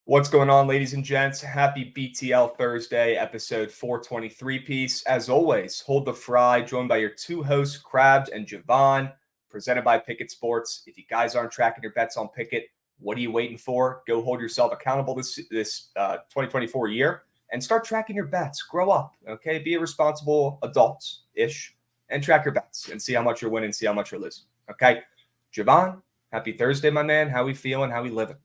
What's going on, ladies and gents? Happy BTL Thursday, episode 423 piece. As always, hold the fry, joined by your two hosts, Krabs and Javon, presented by Pickett Sports. If you guys aren't tracking your bets on Pickett, what are you waiting for? Go hold yourself accountable this 2024 year and start tracking your bets. Grow up, okay? Be a responsible adult-ish and track your bets and see how much you're winning, see how much you're losing, okay? Javon, happy Thursday, my man. How we feeling? How we living?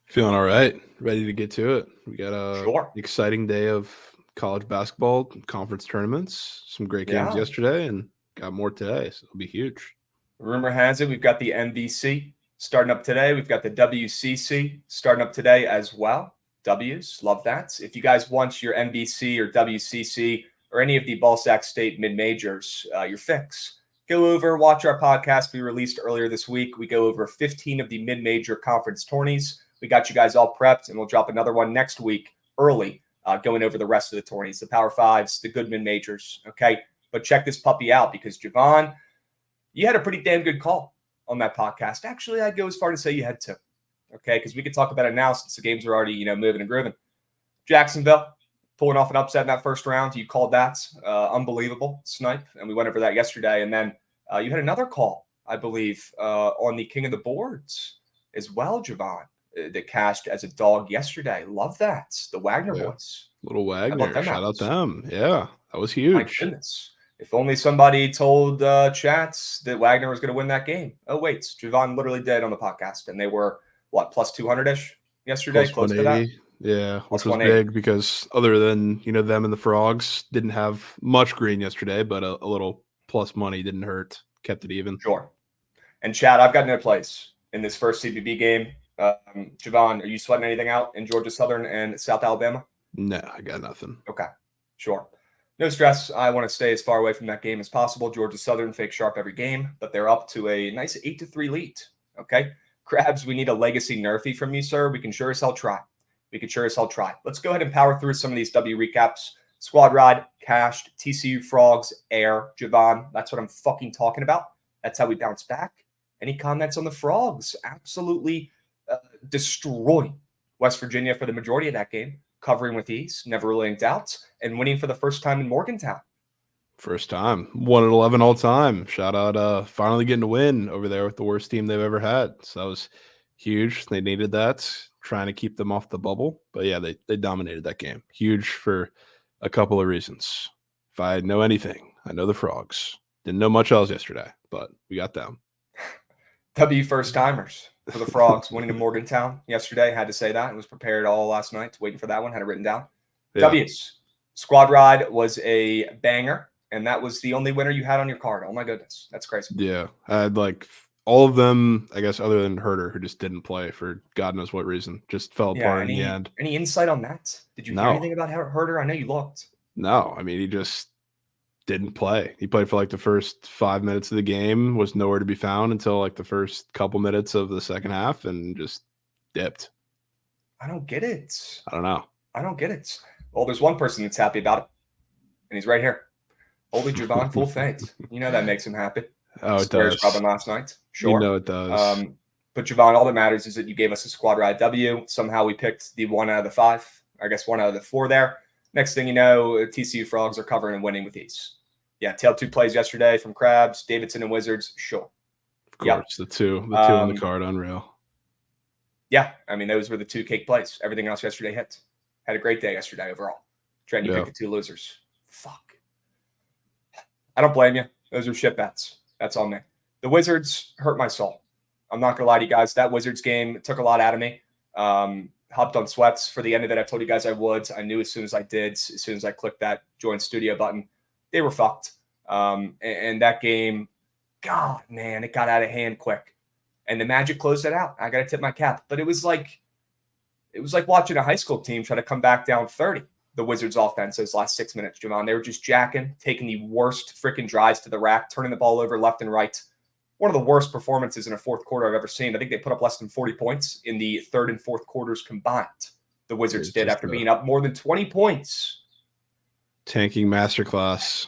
Feeling all right. Ready to get to it. We got a exciting day of college basketball conference tournaments. Some great games yesterday and got more today, so it'll be huge. Rumor has it we've got the NBC starting up today. We've got the WCC starting up today as well. W's, love that. If you guys want your NBC or WCC or any of the Ballsack State mid-majors, your fix, go over, watch our podcast we released earlier this week. We go over 15 of the mid-major conference tourneys. We got you guys all prepped, and we'll drop another one next week early, going over the rest of the tourneys, the Power Fives, the good mid-majors, okay? But check this puppy out because, Javon, you had a pretty damn good call on that podcast. Actually, I'd go as far to say you had two, okay? Because we could talk about it now since the games are already, moving and grooving. Jacksonville pulling off an upset in that first round. You called that unbelievable snipe, and we went over that yesterday. And then you had another call, I believe, on the king of the boards as well, Javon, that cashed as a dog yesterday. Love that. The Wagner boys. Little Wagner. Shout out them. Yeah, that was huge. My goodness. If only somebody told Chats that Wagner was going to win that game. Oh, wait. Javon literally did on the podcast, and they were, what, plus 200-ish yesterday? Close to that? Yeah, which was big because other than, them and the Frogs didn't have much green yesterday, but a little plus money didn't hurt. Kept it even. Sure. And Chad, I've got no place in this first CBB game. Javon, are you sweating anything out in Georgia Southern and South Alabama? No, I got nothing. Okay, sure. No stress. I want to stay as far away from that game as possible. Georgia Southern fake sharp every game, but they're up to a nice 8-3 lead. Okay, Krabs, we need a legacy nerfy from you, sir. We can sure as hell try. Let's go ahead and power through some of these W recaps. Squad Ride, cashed, TCU Frogs, air, Javon. That's what I'm fucking talking about. That's how we bounce back. Any comments on the Frogs? Absolutely destroying West Virginia for the majority of that game, covering with ease, never really in doubt, and winning for the first time in Morgantown. First time. 1-11 all time. Shout out finally getting a win over there with the worst team they've ever had. So that was huge. They needed that, trying to keep them off the bubble. But yeah, they dominated that game. Huge for a couple of reasons. If I know anything, I know the Frogs. Didn't know much else yesterday, but we got them. W first timers for the Frogs winning in Morgantown yesterday. Had to say that. I was prepared all last night, waiting for that one. Had it written down. Yeah. W's. Squad Ride was a banger, and that was the only winner you had on your card. Oh, my goodness. That's crazy. Yeah. I had all of them, I guess, other than Herder, who just didn't play for God knows what reason. Just fell apart in the end. Any insight on that? Did you hear anything about Herder? I know you looked. No. I mean, he just didn't play. He played for the first 5 minutes of the game, was nowhere to be found until the first couple minutes of the second half, and just dipped. I don't get it. I don't know. I don't get it. Well, there's one person that's happy about it, and he's right here. Holy Javon, full faith. You know that makes him happy. Oh, it does. Rubbing last night. Sure. You know it does. But Javon, all that matters is that you gave us a Squad Ride W. Somehow we picked the 1 out of the 5. I guess 1 out of the 4 there. Next thing you know, TCU Frogs are covering and winning with ease. Yeah, tail 2 plays yesterday from Krabs, Davidson, and Wizards. Sure. Of course, the two on the card, unreal. Yeah, I mean, those were the 2 cake plays. Everything else yesterday hit. Had a great day yesterday overall. Trent, you picked the 2 losers. Fuck. I don't blame you. Those are shit bets. That's on me. The Wizards hurt my soul. I'm not going to lie to you guys. That Wizards game took a lot out of me. Hopped on sweats for the end of it. I told you guys I would. I knew as soon as I did, as soon as I clicked that join studio button, they were fucked. And that game, God, man, it got out of hand quick. And the Magic closed it out. I got to tip my cap. But it was like watching a high school team try to come back down 30. The Wizards offense those last 6 minutes, Javon. They were just jacking, taking the worst freaking drives to the rack, turning the ball over left and right. One of the worst performances in a fourth quarter I've ever seen. I think they put up less than 40 points in the third and fourth quarters combined. The Wizards did after being up more than 20 points. Tanking masterclass.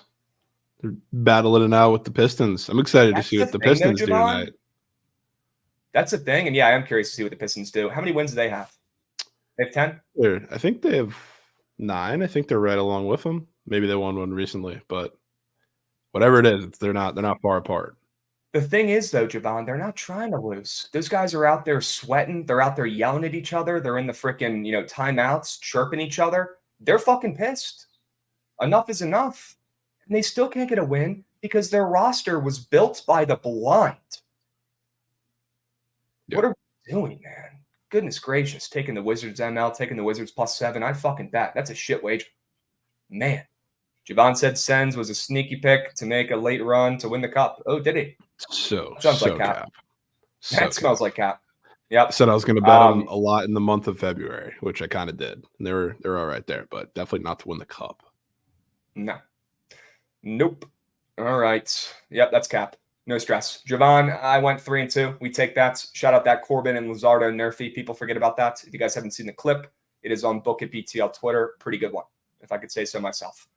They're battling it out with the Pistons. I'm excited to see what the Pistons do tonight. That's the thing. And yeah, I am curious to see what the Pistons do. How many wins do they have? They have 10? I think they have 9. I think they're right along with them. Maybe they won one recently, but whatever it is, they're not far apart. The thing is, though, Javon, they're not trying to lose. Those guys are out there sweating. They're out there yelling at each other. They're in the freaking, timeouts, chirping each other. They're fucking pissed. Enough is enough. And they still can't get a win because their roster was built by the blind. Yeah. What are we doing, man? Goodness gracious. Taking the Wizards ML, taking the Wizards +7. I fucking bet. That's a shit wager. Man. Javon said Sens was a sneaky pick to make a late run to win the cup. Oh, did he? Sounds like cap. That smells like cap. Yep. I said I was going to bet them a lot in the month of February, which I kind of did. And they're all right there, but definitely not to win the cup. No. Nope. All right. Yep, that's cap. No stress. Javon, I went 3-2. We take that. Shout out that Corbin and Luzardo Nerfy. People forget about that. If you guys haven't seen the clip, it is on Book at BTL Twitter. Pretty good one, if I could say so myself.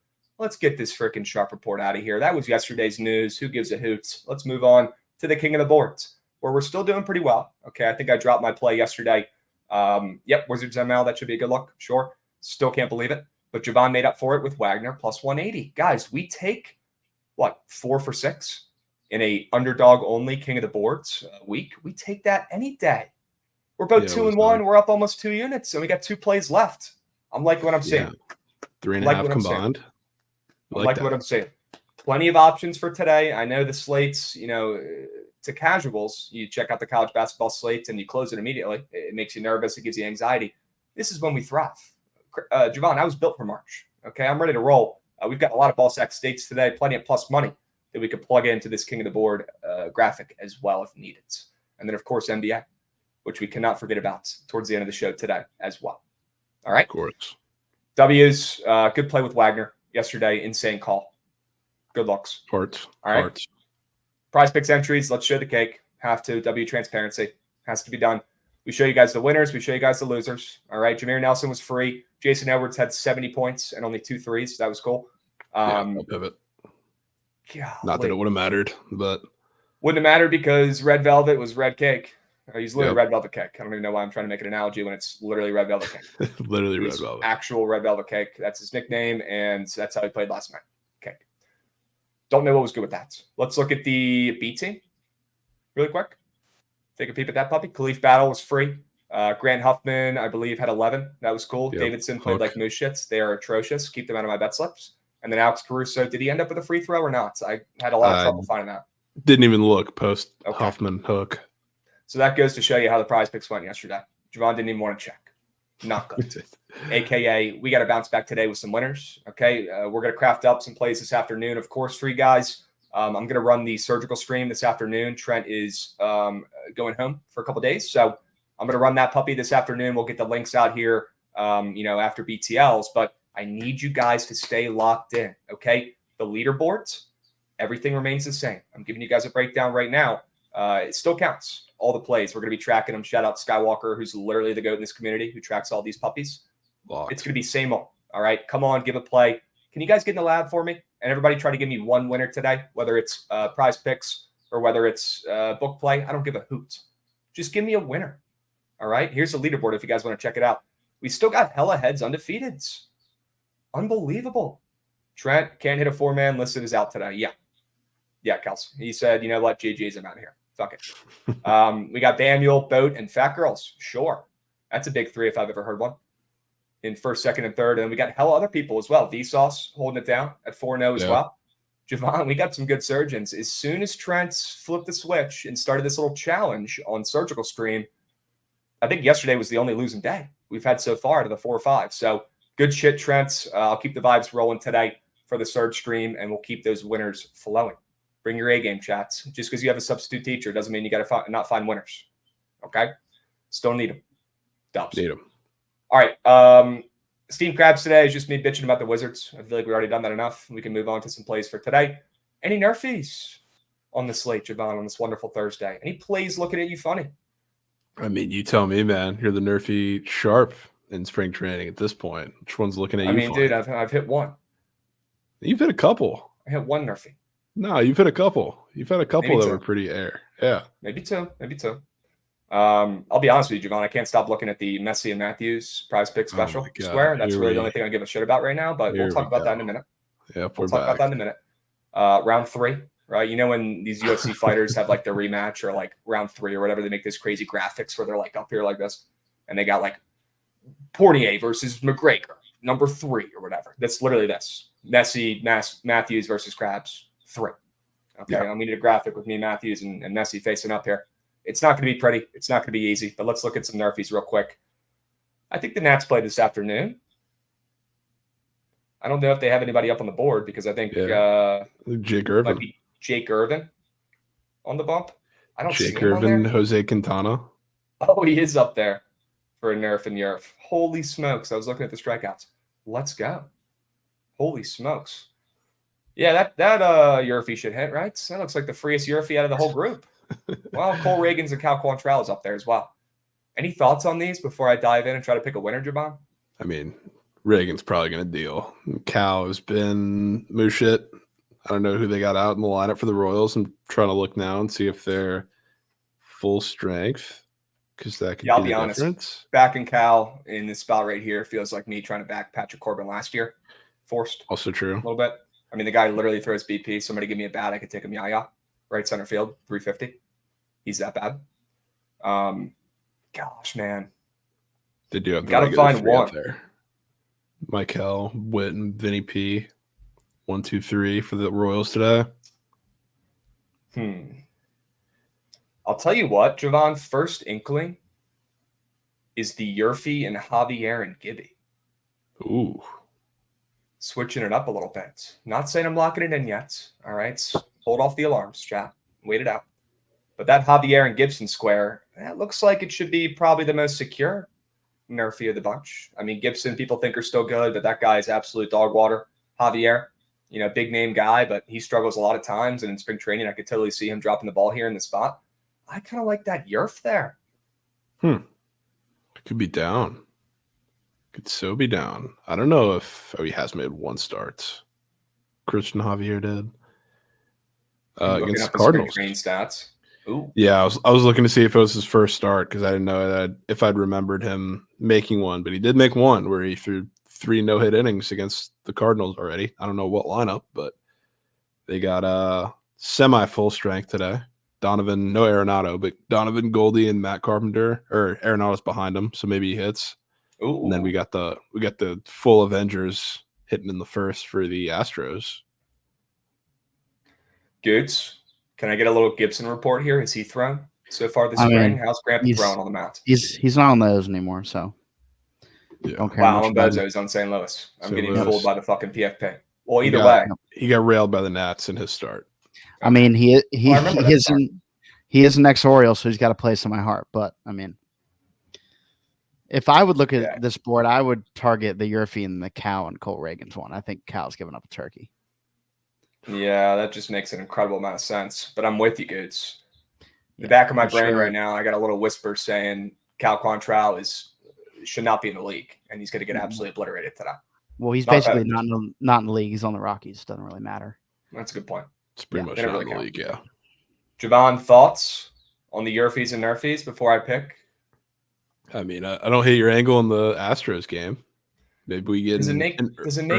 Let's get this freaking sharp report out of here. That was yesterday's news. Who gives a hoot? Let's move on to the king of the boards, where we're still doing pretty well. Okay, I think I dropped my play yesterday. Yep, Wizards ML. That should be a good look. Sure. Still can't believe it. But Javon made up for it with Wagner +180. Guys, we take, 4 for 6 in a underdog-only king of the boards week? We take that any day. We're both 2-1. We're up almost 2 units, and we got 2 plays left. I'm liking what I'm seeing. 3.5 combined. I like what I'm saying. Plenty of options for today. I know the slates, to casuals, you check out the college basketball slates and you close it immediately. It makes you nervous. It gives you anxiety. This is when we thrive. Javon, I was built for March. Okay, I'm ready to roll. We've got a lot of ball sack states today, plenty of plus money that we could plug into this king of the board graphic as well if needed. And then, of course, NBA, which we cannot forget about towards the end of the show today as well. All right? Of course. W's, good play with Wagner yesterday. Insane call. Good looks. Hearts. All right. Hearts. Prize picks entries. Let's show the cake. Have to. W transparency. Has to be done. We show you guys the winners. We show you guys the losers. All right. Jameer Nelson was free. Jason Edwards had 70 points and only 2 threes. That was cool. I'll pivot. Not that it would have mattered, but wouldn't have mattered because Red Velvet was red cake. He's literally red velvet cake. I don't even know why I'm trying to make an analogy when it's literally red velvet cake. Literally red velvet. Actual red velvet cake. That's his nickname, and that's how he played last night. Cake. Don't know what was good with that. Let's look at the B team really quick. Take a peep at that puppy. Khalif Battle was free. Grant Huffman, I believe, had 11. That was cool. Yep. Davidson played like moose shits. They are atrocious. Keep them out of my bet slips. And then Alex Caruso, did he end up with a free throw or not? I had a lot of trouble finding that. Didn't even look post Huffman hook. So that goes to show you how the prize picks went yesterday. Javon didn't even want to check. Not good. AKA, we got to bounce back today with some winners. Okay, we're going to craft up some plays this afternoon. Of course, for you guys, I'm going to run the surgical stream this afternoon. Trent is going home for a couple days. So I'm going to run that puppy this afternoon. We'll get the links out here, after BTLs. But I need you guys to stay locked in, okay? The leaderboards, everything remains the same. I'm giving you guys a breakdown right now. It still counts. All the plays. We're going to be tracking them. Shout out Skywalker, who's literally the GOAT in this community, who tracks all these puppies. Locked. It's going to be same old. All right? Come on, give a play. Can you guys get in the lab for me? And everybody try to give me one winner today, whether it's prize picks or whether it's book play. I don't give a hoot. Just give me a winner. All right? Here's the leaderboard if you guys want to check it out. We still got hella heads undefeated. Unbelievable. Trent can't hit a 4-man. Listed is out today. Yeah, Kels. He said, you know what? GG's, I'm out of here. Fuck it. We got Daniel, Boat, and Fat Girls. Sure. That's a big 3 if I've ever heard one. In first, second, and third. And we got hella other people as well. Vsauce holding it down at 4-0 as well. Javon, we got some good surgeons. As soon as Trent flipped the switch and started this little challenge on Surgical Stream, I think yesterday was the only losing day we've had so far to the 4 or 5. So good shit, Trent. I'll keep the vibes rolling today for the Surge Stream, and we'll keep those winners flowing. Bring your A-game, chats. Just because you have a substitute teacher doesn't mean you got to not find winners. Okay? Still need them. Dubs. Need them. All right. Steam Crabs today is just me bitching about the Wizards. I feel like we've already done that enough. We can move on to some plays for today. Any nerfies on the slate, Javon, on this wonderful Thursday? Any plays looking at you funny? I mean, you tell me, man. You're the nerfy sharp in spring training at this point. Which one's looking at you? I mean, dude, I've hit one. You've hit a couple. I hit one nerfy. No, you've hit a couple. You've had a couple that were pretty air. Yeah. Maybe two. I'll be honest with you, Javon. I can't stop looking at the Messi and Matthews prize pick Oh my special God. square. That's Here really the we- only thing I give a shit about right now, but we'll Here talk we about that in a go. minute. Yep, We'll we're talk about back. that in a minute. Round 3, right? You know when these UFC fighters have like the rematch or like round 3 or whatever, they make this crazy graphics where they're like up here like this, and they got like Poirier versus McGregor, number 3 or whatever. That's literally this. Messi, Matthews versus Krabs 3. Okay, Yeah. I'm going to need a graphic with me, Matthews, and Messi facing up here. It's not going to be pretty. It's not going to be easy, but let's look at some nerfies real quick. I think the Nats play this afternoon. I don't know if they have anybody up on the board because I think Jake might Irvin. be Jake Irvin on the bump. I don't see Jake him on Irvin, there. Jose Quintana. Oh, he is up there for a nerf and yerf. Holy smokes. I was looking at the strikeouts. Let's go. Holy smokes. Yeah, that Yerfie should hit, right? That looks like the freest Yerfie out of the whole group. Well, Cole Reagans and Cal Quantrell is up there as well. Any thoughts on these before I dive in and try to pick a winner, Javon? I mean, Reagan's probably going to deal. Cal has been moose shit. I don't know who they got out in the lineup for the Royals. I'm trying to look now and see if they're full strength because that could I'll be be the honest. difference. Backing Cal in this spot right here feels like me trying to back Patrick Corbin last year. Forced Also true. a little bit. I mean, the guy literally throws BP. Somebody give me a bat, I could take him yaya. Right center field, 350. He's that bad. Gosh, man. They do have the Gotta regular find 3 up one. there. Michael, Witt, and Vinny P. 1, 2, 3 for the Royals today. I'll tell you what, Javon, first inkling is the Yerfie and Javier and Gibby. Ooh. Switching it up a little bit. Not saying I'm locking it in yet. All right. Hold off the alarms, chat. Wait it out. But that Javier and Gibson square, that looks like it should be probably the most secure nerfy of the bunch. I mean, Gibson people think are still good, but that guy is absolute dog water. Javier, big name guy, but he struggles a lot of times. And in spring training, I could totally see him dropping the ball here in the spot. I kind of like that Yerf there. It could be down. Could so be down. I don't know if he has made 1 start. Christian Javier did. Against the Cardinals. Spring training stats. Ooh. Yeah, I was looking to see if it was his first start because I didn't know that if I'd remembered him making one, but he did make one where he threw 3 no-hit innings against the Cardinals already. I don't know what lineup, but they got semi full strength today. Donovan, no Arenado, but Donovan, Goldie, and Matt Carpenter, or Arenado's behind him, so maybe he hits. Ooh. And then we got the full Avengers hitting in the first for the Astros. Goods, can I get a little Gibson report here? Has he thrown so far this spring? How's Grandpa throwing on the mound? He's not on those anymore, so don't care much I'm about Bozos on St. Louis. I'm getting Louis. fooled by the fucking PFP. Well, either way, he got railed by the Nats in his start. I mean, he is an ex-Oriole, so he's got a place in my heart. But I mean, if I would look at this board, I would target the Yerfie and the Cal and Cole Reagans one. I think Cal's giving up a turkey. Yeah, that just makes an incredible amount of sense. But I'm with you, Goods. The back of my brain right now, I got a little whisper saying Cal Quantrell should not be in the league, and he's going to get absolutely obliterated today. Well, he's basically not in the league. He's on the Rockies. Doesn't really matter. That's a good point. It's pretty much not in the league, yeah. Javon, thoughts on the Yerfies and Nerfies before I pick? I mean, I don't hate your angle in the Astros game. Maybe we get does it make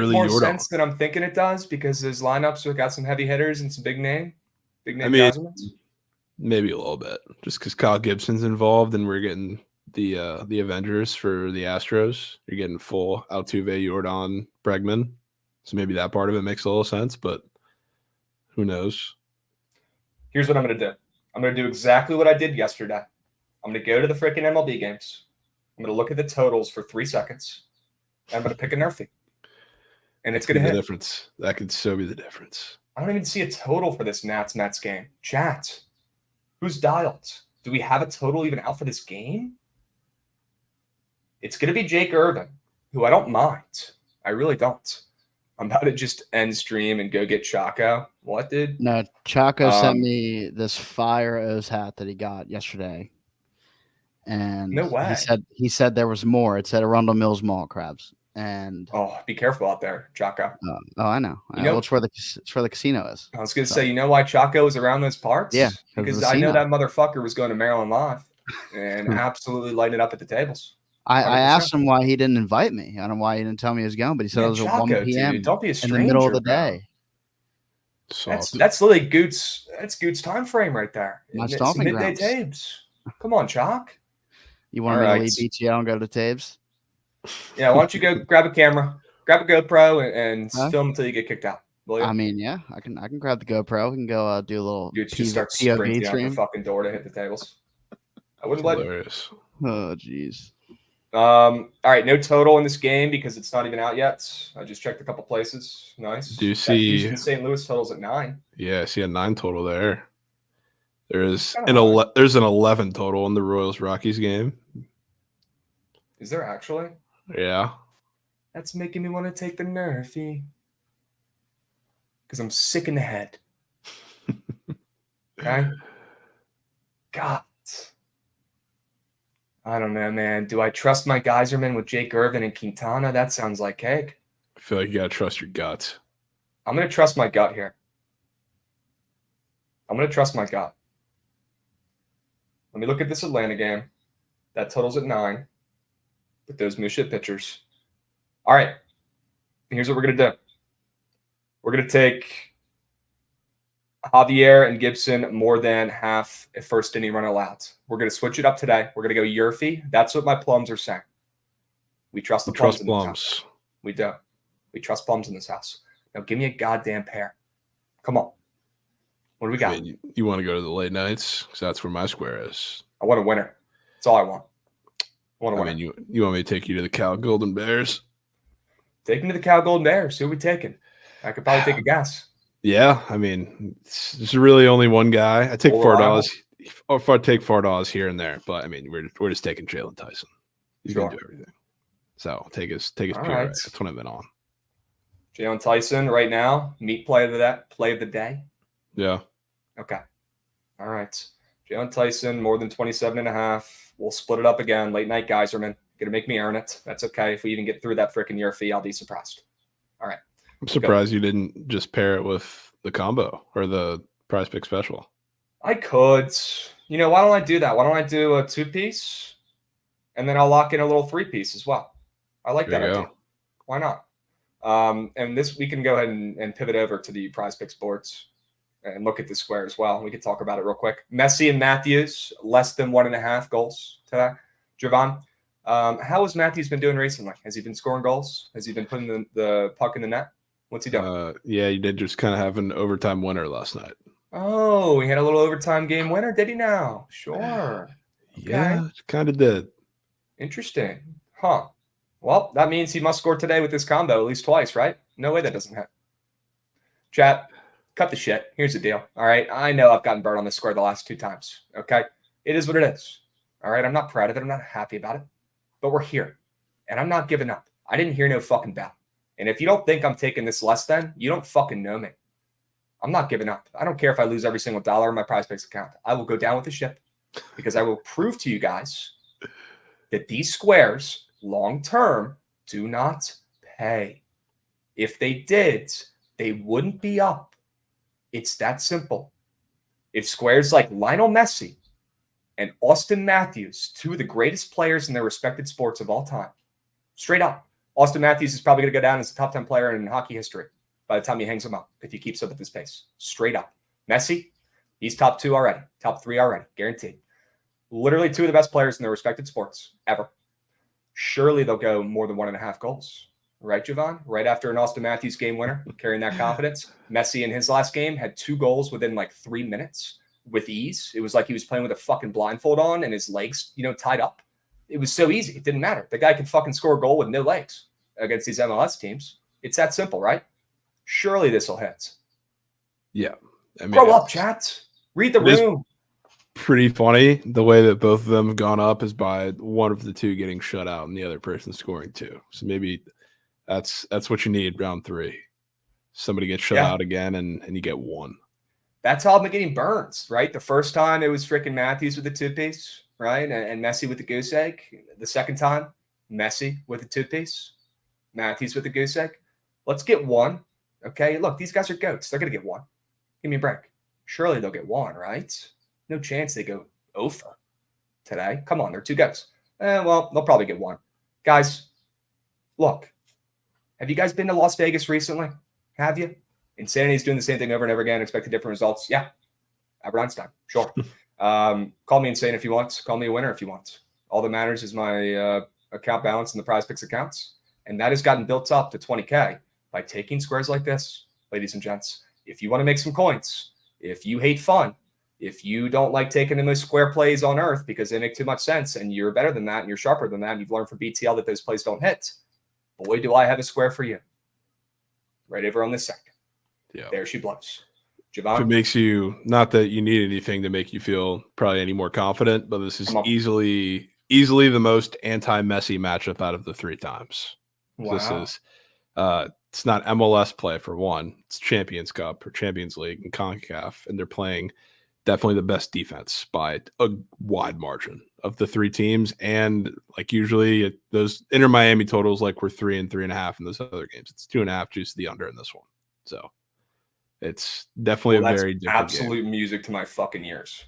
more sense than I'm thinking it does because those lineups have got some heavy hitters and some big name guys in it? Maybe a little bit, just because Kyle Gibson's involved and we're getting the Avengers for the Astros. You're getting full Altuve, Jordan, Bregman, so maybe that part of it makes a little sense, but who knows? Here's what I'm going to do. I'm going to do exactly what I did yesterday. I'm going to go to the freaking MLB games. I'm going to look at the totals for 3 seconds. And I'm going to pick a Nerfie. And it's going to hit. The difference. That could so be the difference. I don't even see a total for this Nats game. Chat. Who's dialed? Do we have a total even out for this game? It's going to be Jake Irvin, who I don't mind. I really don't. I'm about to just end stream and go get Chaco. What, dude? No, Chaco sent me this Fire O's hat that he got yesterday. And no way. He said there was more. It said Arundel Mills Mall Crabs. And be careful out there, Chaco. I know. It's where the casino is. I was gonna say, you know why Chaco is around those parts? Yeah, because I know that motherfucker was going to Maryland Live. and absolutely lighting it up at the tables. I asked him why he didn't invite me. I don't know why he didn't tell me he was going, but he said it was at 1 p.m. Dude, don't be a stranger, in the middle of the day. That's literally Goot's. That's Goot's time frame right there. My it's stomping midday grounds. Tabes. Come on, Chalk. You want me to leave BTO and go to Tabes? Yeah, why don't you go grab a camera, grab a GoPro, and film until you get kicked out? I mean, yeah, I can grab the GoPro. We can go do a little Dude, just start sprinting out the fucking door to hit the tables. I wouldn't let you. Oh, jeez. All right, no total in this game because it's not even out yet. I just checked a couple places. Nice. Do you see Houston St. Louis totals at 9? Yeah, I see a 9 total there. There's an 11 total in the Royals Rockies game. Is there actually? Yeah. That's making me want to take the Nerfy. Because I'm sick in the head. Okay? God. I don't know, man. Do I trust my Geyserman with Jake Irvin and Quintana? That sounds like cake. I feel like you got to trust your guts. I'm going to trust my gut here. I'm going to trust my gut. Let me look at this Atlanta game. That totals at 9. With those Mushit pitchers. All right. Here's what we're going to do. We're going to take Javier and Gibson more than half a first inning run allowed. We're going to switch it up today. We're going to go Yurfie. That's what my plums are saying. We trust the plums in this house. We do. We trust plums in this house. Now give me a goddamn pair. Come on. What do we got? You want to go to the late nights? Because that's where my square is. I want a winner. That's all I want. I mean, you want me to take you to the Cal Golden Bears? Take me to the Cal Golden Bears. Who are we taking? I could probably take a guess. Yeah, I mean, there's really only one guy. I take $4. If I take $4 here and there, but I mean, we're just taking Jalen Tyson. He's gonna do everything. So take his PRA. Right. That's what I've been on. Jalen Tyson right now. Meat play of the day. Yeah. Okay. All right. Jalen Tyson more than 27.5. We'll split it up again. Late night Geyserman. Gonna make me earn it. That's okay. If we even get through that freaking year fee, I'll be surprised. All right. I'm surprised you didn't just pair it with the combo or the prize pick special. I could. Why don't I do that? Why don't I do a 2-piece and then I'll lock in a little 3-piece as well? I like that idea. Why not? And this we can go ahead and pivot over to the prize pick sports and look at the square as well. We can talk about it real quick. Messi and Matthews, less than 1.5 goals today. Javon, how has Matthews been doing recently? Has he been scoring goals? Has he been putting the puck in the net? What's he doing? Yeah, he did just kind of have an overtime winner last night. Oh, he had a little overtime game winner, did he now? Sure. Okay. Yeah, kind of did. Interesting. Huh. Well, that means he must score today with this combo at least twice, right? No way that doesn't hit. Chat, cut the shit. Here's the deal. All right. I know I've gotten burnt on this square the last 2 times. Okay. It is what it is. All right. I'm not proud of it. I'm not happy about it. But we're here. And I'm not giving up. I didn't hear no fucking bell. And if you don't think I'm taking this less than, you don't fucking know me. I'm not giving up. I don't care if I lose every single dollar in my prize picks account. I will go down with the ship because I will prove to you guys that these squares long term do not pay. If they did, they wouldn't be up. It's that simple. If squares like Lionel Messi and Austin Matthews, 2 of the greatest players in their respected sports of all time, straight up, Austin Matthews is probably going to go down as a top 10 player in hockey history by the time he hangs him up, if he keeps up at this pace. Straight up. Messi, he's top 2 already, top 3 already, guaranteed. Literally 2 of the best players in their respected sports ever. Surely they'll go more than 1.5 goals. Right, Javon? Right after an Austin Matthews game winner, carrying that confidence. Messi in his last game had 2 goals within like 3 minutes with ease. It was like he was playing with a fucking blindfold on and his legs, tied up. It was so easy. It didn't matter. The guy could fucking score a goal with no legs against these MLS teams. It's that simple, right? Surely this will hit. Yeah. I mean, grow up, chat. Read the room. Pretty funny. The way that both of them have gone up is by one of the 2 getting shut out and the other person scoring 2. So maybe that's what you need round 3. Somebody gets shut out again and you get 1. That's how I've been getting burns, right? The first time it was freaking Matthews with the 2-piece, right? And Messi with the goose egg. The second time, Messi with the 2-piece. Matthews with the goose egg. Let's get 1. Okay, look, these guys are goats. They're going to get 1. Give me a break. Surely they'll get 1, right? No chance they go over. today. Come on, they're 2 goats. Well, they'll probably get 1. Guys, look, have you guys been to Las Vegas recently? Have you? Insanity is doing the same thing over and over again, expecting different results. Yeah. Albert Einstein, sure. Call me insane if you want. Call me a winner if you want. All that matters is my account balance in the Prize Picks accounts. And that has gotten built up to 20K by taking squares like this, ladies and gents. If you want to make some coins, if you hate fun, if you don't like taking the most square plays on earth because they make too much sense and you're better than that and you're sharper than that and you've learned from BTL that those plays don't hit, boy, do I have a square for you. Right over on this second. Yeah. There she blows. Javon? If it makes you, not that you need anything to make you feel probably any more confident, but this is easily the most anti-Messi matchup out of the 3 times. Wow. This is it's not MLS play for one. It's Champions Cup or Champions League and CONCACAF, and they're playing definitely the best defense by a wide margin of the 3 teams. And like usually those Inter Miami totals like were 3 and 3.5 in those other games. It's 2.5 juice the under in this one. So it's definitely a very different absolute game. Music to my fucking ears.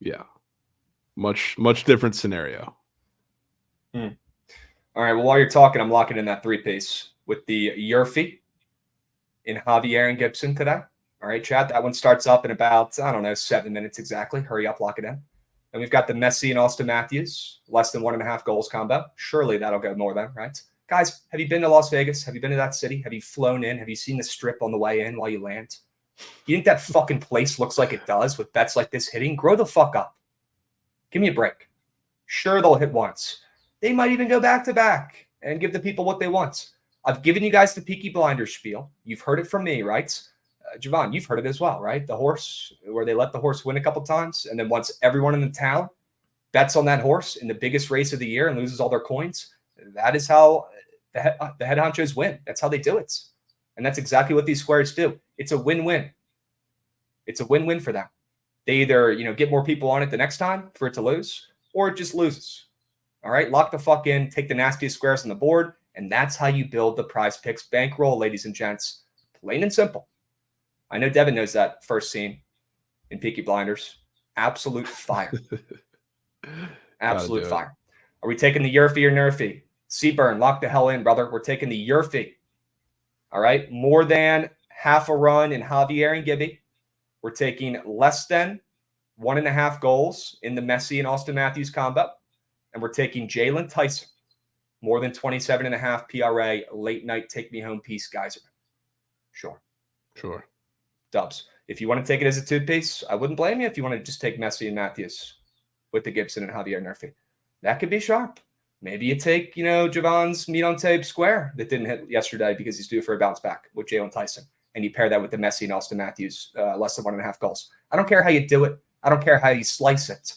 Yeah. Much different scenario. All right. Well, while you're talking, I'm locking in that 3-piece with the Yurfie in Javier and Gibson today. All right, chat. That one starts up in about, 7 minutes exactly. Hurry up, lock it in. And we've got the Messi and Austin Matthews, less than 1.5 goals combo. Surely that'll go more than, right? Guys, have you been to Las Vegas? Have you been to that city? Have you flown in? Have you seen the strip on the way in while you land? You think that fucking place looks like it does with bets like this hitting? Grow the fuck up. Give me a break. Sure, they'll hit once. They might even go back-to-back and give the people what they want. I've given you guys the Peaky Blinders spiel. You've heard it from me, right? Javon, you've heard it as well, right? The horse, where they let the horse win a couple times, and then once everyone in the town bets on that horse in the biggest race of the year and loses all their coins, that is how the head honchos win. That's how they do it. And that's exactly what these squares do. It's a win-win. It's a win-win for them. They either, get more people on it the next time for it to lose, or it just loses. All right, lock the fuck in, take the nastiest squares on the board, and that's how you build the Prize Picks bankroll, ladies and gents. Plain and simple. I know Devin knows that first scene in Peaky Blinders. Absolute fire. Absolute fire. Are we taking the Yurfie or Nerfie? Seaburn, lock the hell in, brother. We're taking the Yurfie. All right, more than half a run in Javier and Gibby. We're taking less than 1.5 goals in the Messi and Austin Matthews combo. And we're taking Jalen Tyson, more than 27.5 PRA, late night take me home piece, guys. Sure. Dubs. If you want to take it as a 2-piece, I wouldn't blame you if you want to just take Messi and Matthews with the Gibson and Javier Nerfie. That could be sharp. Maybe you take, Javon's meat on tape square that didn't hit yesterday because he's due for a bounce back with Jalen Tyson. And you pair that with the Messi and Austin Matthews, less than 1.5 goals. I don't care how you do it. I don't care how you slice it.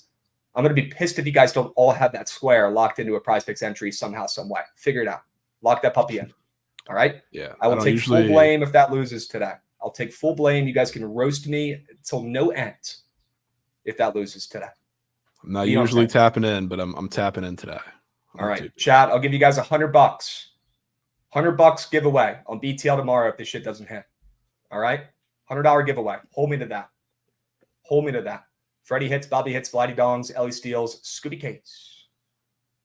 I'm going to be pissed if you guys don't all have that square locked into a Prize Picks entry somehow, some way. Figure it out. Lock that puppy in. All right? Yeah. I will take full blame if that loses today. I'll take full blame. You guys can roast me until no end if that loses today. I'm not usually tapping in, but I'm tapping in today. All right, chat. I'll give you guys $100. $100 giveaway on BTL tomorrow if this shit doesn't hit. All right? $100 giveaway. Hold me to that. Freddie hits, Bobby hits, Vladdy dongs, Ellie steals, Scooby Case.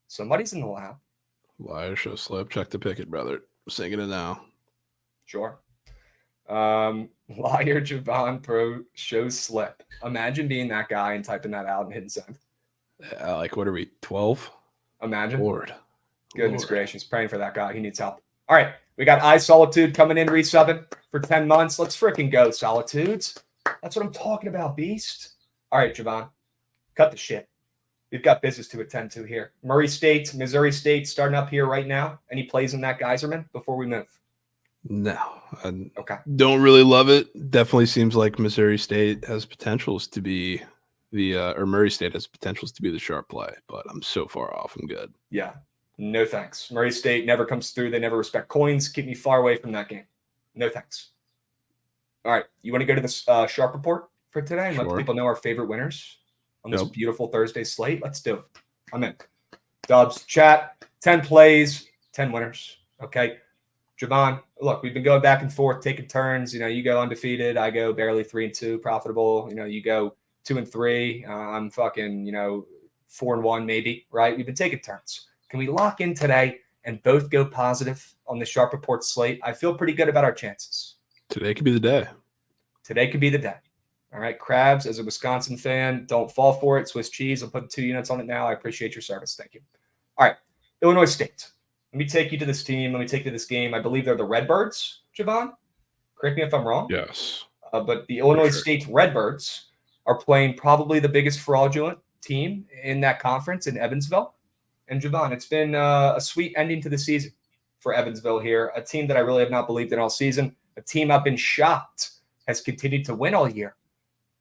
Somebody's in the lab. Liar show slip. Check the picket, brother. I'm singing it now. Sure. Liar Javon Pro shows slip. Imagine being that guy and typing that out and hitting send. What are we, 12? Imagine. Lord. Goodness gracious. Praying for that guy. He needs help. All right. We got iSolitude coming in, resubbing for 10 months. Let's freaking go, Solitudes. That's what I'm talking about, Beast. All right, Javon. Cut the shit. We've got business to attend to here. Murray State, Missouri State starting up here right now. Any plays in that, Geyserman, before we move? No. Okay. Don't really love it. Definitely seems like Missouri State has potentials to be or Murray State has potentials to be the sharp play, but I'm so far off. I'm good. Yeah. No thanks. Murray State never comes through. They never respect coins. Keep me far away from that game. No thanks. All right. You want to go to the sharp report for today and let the people know our favorite winners on this beautiful Thursday slate? Let's do it. I'm in. Dubs, chat, 10 plays, 10 winners. Okay. Javon, look, we've been going back and forth, taking turns. You go undefeated. I go barely 3-2, profitable. You go 2-3. I'm fucking, 4-1 maybe, right? We've been taking turns. Can we lock in today and both go positive on the Sharp Report slate? I feel pretty good about our chances. Today could be the day. Today could be the day. All right, Krabs, as a Wisconsin fan, don't fall for it. Swiss cheese, I'm putting 2 units on it now. I appreciate your service. Thank you. All right, Illinois State. Let me take you to this team. Let me take you to this game. I believe they're the Redbirds, Javon. Correct me if I'm wrong. Yes. But the Illinois State Redbirds are playing probably the biggest fraudulent team in that conference in Evansville. And Javon, it's been a sweet ending to the season for Evansville here, a team that I really have not believed in all season, a team I've been shocked has continued to win all year.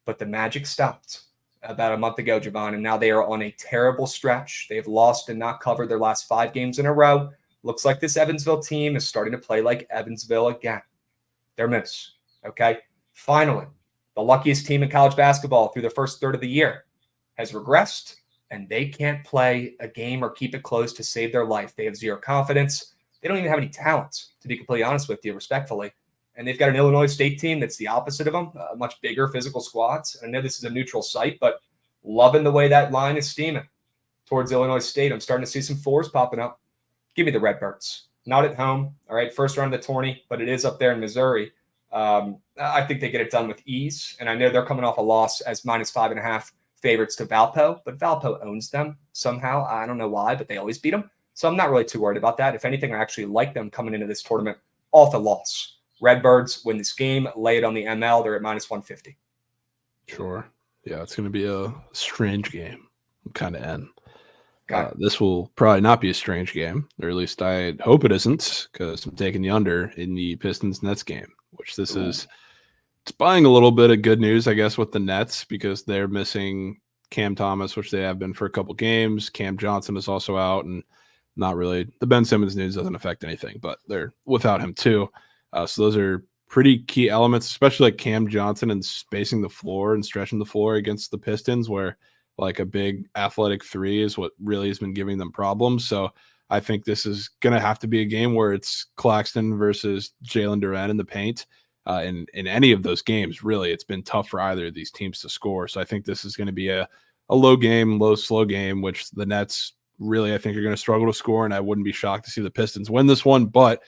But the magic stopped about a month ago, Javon, and now they are on a terrible stretch. They have lost and not covered their last 5 games in a row. Looks like this Evansville team is starting to play like Evansville again. They're miss, okay? Finally, the luckiest team in college basketball through the first third of the year has regressed, and they can't play a game or keep it close to save their life. They have zero confidence. They don't even have any talent, to be completely honest with you, respectfully. And they've got an Illinois State team that's the opposite of them, much bigger physical squads. And I know this is a neutral site, but loving the way that line is steaming towards Illinois State. I'm starting to see some 4s popping up. Give me the Redbirds. Not at home, all right, first round of the tourney, but it is up there in Missouri. I think they get it done with ease. And I know they're coming off a loss as -5.5 favorites to Valpo, but Valpo owns them somehow. I don't know why, but they always beat them. So I'm not really too worried about that. If anything, I actually like them coming into this tournament off the loss. Redbirds win this game, lay it on the ML. They're at -150. Sure. Yeah, it's going to be a strange game. Kind of end. Okay. This will probably not be a strange game, or at least I hope it isn't, because I'm taking the under in the Pistons-Nets game, which this is. It's buying a little bit of good news, I guess, with the Nets, because they're missing Cam Thomas, which they have been for a couple games. Cam Johnson is also out, and not really. The Ben Simmons news doesn't affect anything, but they're without him too. So those are pretty key elements, especially like Cam Johnson and spacing the floor and stretching the floor against the Pistons, where like a big athletic 3 is what really has been giving them problems. So I think this is going to have to be a game where it's Claxton versus Jalen Duren in the paint. In any of those games, really, it's been tough for either of these teams to score. So I think this is going to be a low game, slow game, which the Nets really, I think, are going to struggle to score. And I wouldn't be shocked to see the Pistons win this one. But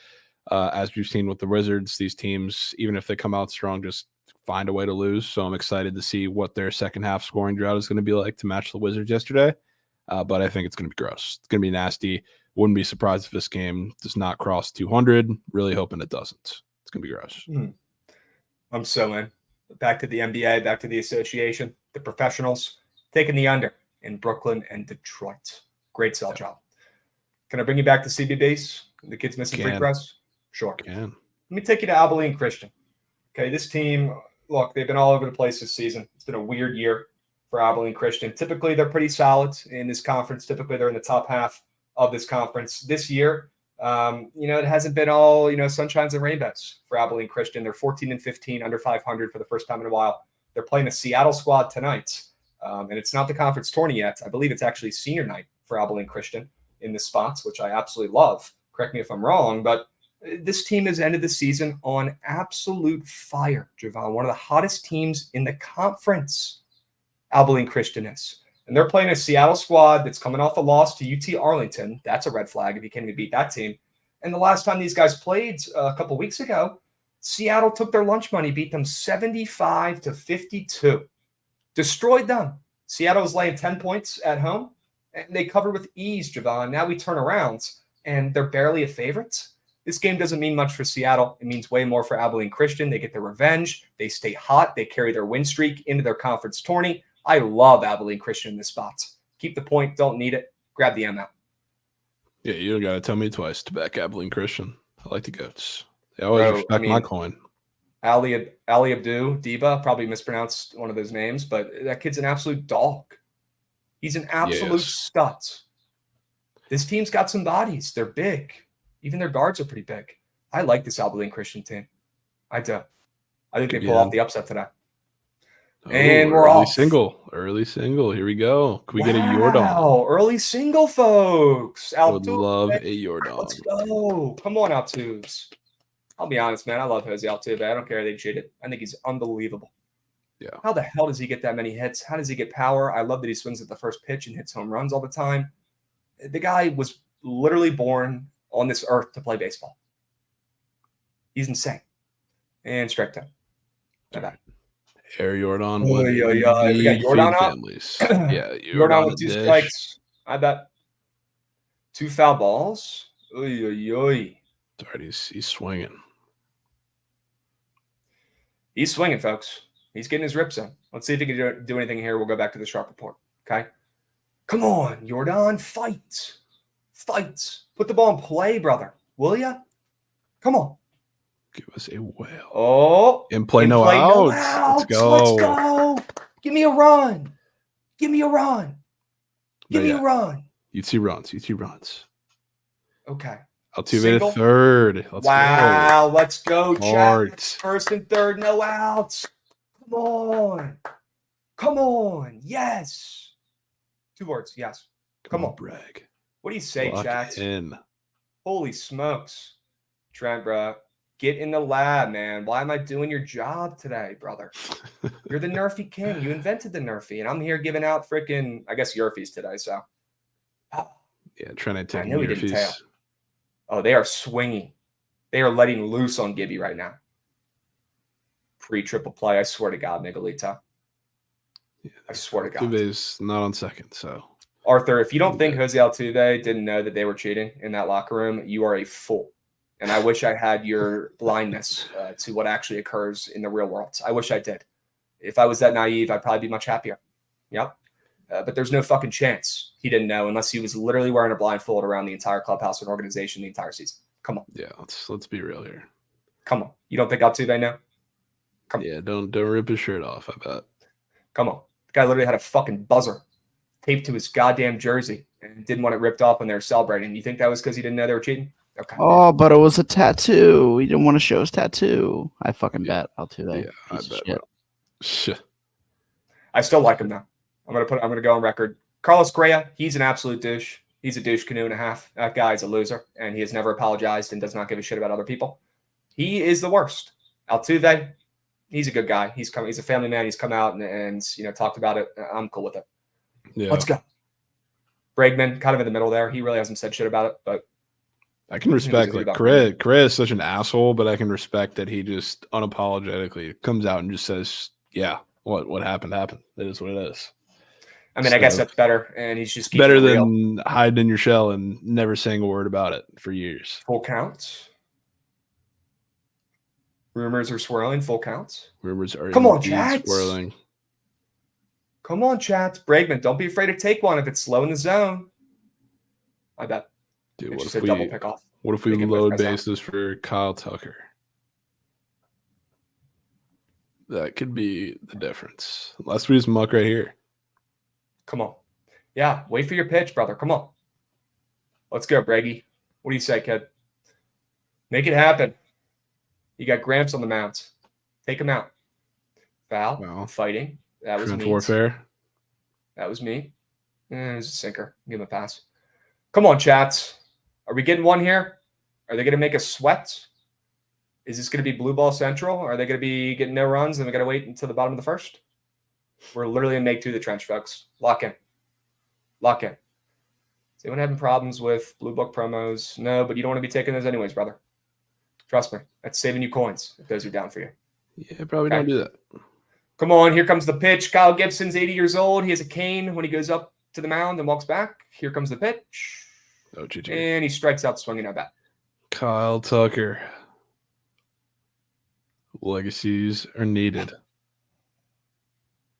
as you've seen with the Wizards, these teams, even if they come out strong, just find a way to lose. So I'm excited to see what their second half scoring drought is going to be like to match the Wizards yesterday. But I think it's going to be gross. It's going to be nasty. Wouldn't be surprised if this game does not cross 200. Really hoping it doesn't. It's going to be gross. I'm so in. Back to the NBA, back to the association, the professionals, taking the under in Brooklyn and Detroit. Great sell job. Can I bring you back to CBBs? The kids missing free press? Sure. Can. Let me take you to Abilene Christian. Okay, this team, look, they've been all over the place this season. It's been a weird year for Abilene Christian. Typically, they're pretty solid in this conference. Typically, they're in the top half of this conference. This year, it hasn't been all, sunshines and rainbows for Abilene Christian. They're 14-15, under 500 for the first time in a while. They're playing a Seattle squad tonight, and it's not the conference tourney yet. I believe it's actually senior night for Abilene Christian in this spot, which I absolutely love. Correct me if I'm wrong, but this team has ended the season on absolute fire, Javon. One of the hottest teams in the conference, Abilene Christian is. And they're playing a Seattle squad that's coming off a loss to UT Arlington. That's a red flag if you can't even beat that team. And the last time these guys played a couple weeks ago, Seattle took their lunch money, beat them 75-52. Destroyed them. Seattle was laying 10 points at home, and they covered with ease, Javon. Now we turn around, and they're barely a favorite. This game doesn't mean much for Seattle. It means way more for Abilene Christian. They get their revenge. They stay hot. They carry their win streak into their conference tourney. I love Abilene Christian in this spot. Keep the point. Don't need it. Grab the M out. Yeah, you don't got to tell me twice to back Abilene Christian. I like the goats. They always respect my coin. Ali Abdu, Diba, probably mispronounced one of those names, but that kid's an absolute dog. He's an absolute stud. This team's got some bodies. They're big. Even their guards are pretty big. I like this Abilene Christian team. I do. I think they pull off the upset today. And we're off. Early single. Here we go. Can we get a Jordan? Wow, early single, folks. I would love a Jordan. Let's go. Come on, Altuves. I'll be honest, man. I love Jose Altuve. I don't care if they cheated. I think he's unbelievable. Yeah. How the hell does he get that many hits? How does he get power? I love that he swings at the first pitch and hits home runs all the time. The guy was literally born on this earth to play baseball. He's insane. And strike 10. Right. Air Jordan Oh, would we got Jordan feed up. families. Yeah, Jordan with at 2 dish. strikes. I bet. 2 foul balls. Oy, oy, oy. Sorry, he's swinging. He's swinging, folks. He's getting his rips in. Let's see if he can do anything here. We'll go back to the sharp report. Okay? Come on, Jordan. Fight. Fight. Put the ball in play, brother. Will ya? Come on. Give us a whale. Oh. In play, no outs. Let's go. Let's go. Give me a run. Give me a run. Give me a run. You two runs. Okay. Altuve to third. Let's go. Let's go, Chad. First and third, no outs. Come on. Come on. Yes. 2 words. Yes. Come on. Brag. What do you say, Chad? Holy smokes. Trent, bro. Get in the lab, man. Why am I doing your job today, brother? You're the Nerfy king. You invented the Nerfy, and I'm here giving out freaking, I guess, Yerfies today, so. Yeah, trying to take I knew he didn't tail. Oh, they are swinging. They are letting loose on Gibby right now. Pre-triple play. I swear to God, Miguelito. Yeah, I swear to God. Altuve's not on second, so. Arthur, if you don't think Jose Altuve didn't know that they were cheating in that locker room, you are a fool. And I wish I had your blindness to what actually occurs in the real world. I wish I did. If I was that naive, I'd probably be much happier. Yep. But there's no fucking chance he didn't know unless he was literally wearing a blindfold around the entire clubhouse and organization the entire season. Come on. Yeah, let's be real here. Come on. You don't think Altuve know? Come on. Yeah, don't rip his shirt off, I bet. Come on. The guy literally had a fucking buzzer taped to his goddamn jersey and didn't want it ripped off when they were celebrating. You think that was because he didn't know they were cheating? Okay. Oh, but it was a tattoo. He didn't want to show his tattoo. I fucking bet Altuve. Yeah, I bet. Shit. I still like him though. I'm gonna go on record. Carlos Correa, he's an absolute douche. He's a douche canoe and a half. That guy's a loser, and he has never apologized and does not give a shit about other people. He is the worst. Altuve, he's a good guy. He's a family man. He's come out and talked about it. I'm cool with it. Yeah. Let's go. Bregman, kind of in the middle there. He really hasn't said shit about it, but I can respect Correa is such an asshole, but I can respect that he just unapologetically comes out and just says, "Yeah, what happened happened. It is what it is." I mean, I guess that's better, and he's just better than hiding in your shell and never saying a word about it for years. Full counts. Rumors are swirling. Full counts. Rumors are swirling. Come on, chat. Bregman, don't be afraid to take one if it's slow in the zone. I bet. Dude, it's just a double pick off. What if we load bases for Kyle Tucker? That could be the difference. Unless we just muck right here. Come on. Yeah, wait for your pitch, brother. Come on. Let's go, Breggy. What do you say, kid? Make it happen. You got Gramps on the mound. Take him out. Foul. Wow. Fighting. That was me. Warfare. That was me. It was a sinker. Give him a pass. Come on, chats. Are we getting one here? Are they going to make us sweat? Is this going to be blue ball central? Are they going to be getting no runs and we got to wait until the bottom of the first? We're literally in make two the trench, folks. Lock in. Lock in. Is anyone having problems with Blue Book promos? No, but you don't want to be taking those anyways, brother. Trust me. That's saving you coins if those are down for you. Yeah, probably don't do that. Come on. Here comes the pitch. Kyle Gibson's 80 years old. He has a cane when he goes up to the mound and walks back. Here comes the pitch. Oh, GG. And he strikes out swinging at bat. Kyle Tucker. Legacies are needed.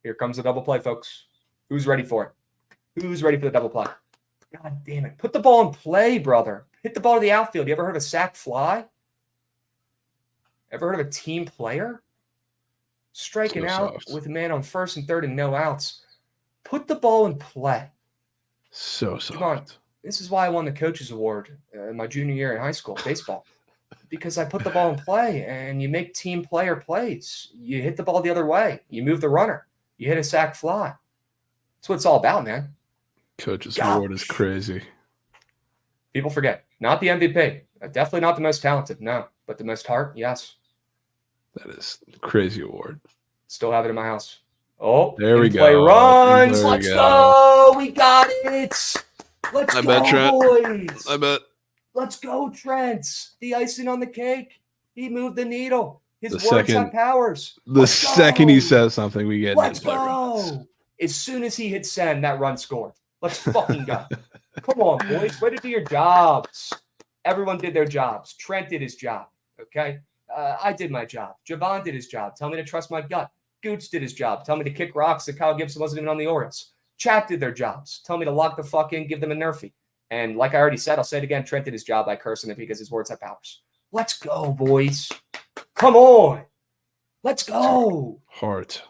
Here comes the double play, folks. Who's ready for it? Who's ready for the double play? God damn it. Put the ball in play, brother. Hit the ball to the outfield. You ever heard of a sac fly? Ever heard of a team player? Striking out with a man on first and third and no outs. Put the ball in play. So soft. Come on. This is why I won the coaches award in my junior year in high school, baseball. Because I put the ball in play and you make team player plays. You hit the ball the other way. You move the runner. You hit a sac fly. That's what it's all about, man. Coaches award is crazy. People forget. Not the MVP. Definitely not the most talented, no. But the most heart, yes. That is a crazy award. Still have it in my house. Oh, there we play go. runs. There we Let's go. go. We got it. Let's I go, bet, Trent. boys. I bet. Let's go, Trent. The icing on the cake. He moved the needle. His The words second- have powers. The Let's second go. he says something, we get Let's in-play runs. go. As soon as he hit send, that run scored. Let's fucking go. Come on, boys. Way to do your jobs. Everyone did their jobs. Trent did his job. Okay. I did my job. Javon did his job. Tell me to trust my gut. Gooch did his job. Tell me to kick rocks that Kyle Gibson wasn't even on the Orioles. Chat did their jobs. Tell me to lock the fuck in, give them a nerfy. And like I already said, I'll say it again. Trent did his job by cursing it because his words have powers. Let's go, boys. Come on. Let's go. Heart.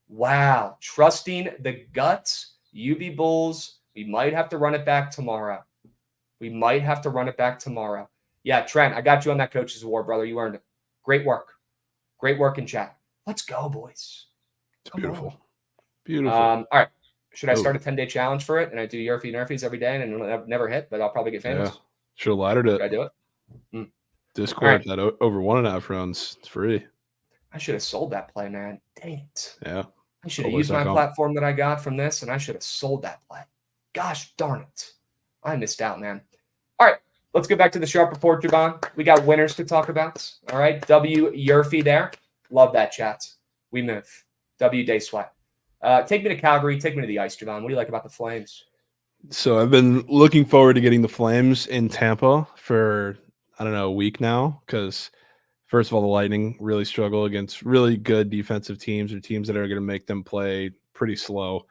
Wow. Trusting the guts. UB Bulls. We might have to run it back tomorrow. Yeah, Trent, I got you on that coach's award, brother. You earned it. Great work. Great work in chat. Let's go, boys. It's beautiful. Beautiful. All right. Should I start a 10-day challenge for it? And I do Yerfy Nerfies every day and it'll never hit, but I'll probably get famous. Yeah. Should have laddered it. Should I do it? Discord, that over 1.5 rounds. It's free. I should have sold that play, man. Dang it. Yeah. I should have used my platform that I got from this, and I should have sold that play. Gosh darn it. I missed out, man. All right. Let's get back to the Sharp Report, Javon. We got winners to talk about. All right. W. Yerfy there. Love that, chat. We move. W. Day Sweat. Take me to Calgary. Take me to the ice, Javon. What do you like about the Flames? So I've been looking forward to getting the Flames in Tampa for, I don't know, a week now. Because, first of all, the Lightning really struggle against really good defensive teams or teams that are going to make them play pretty slow.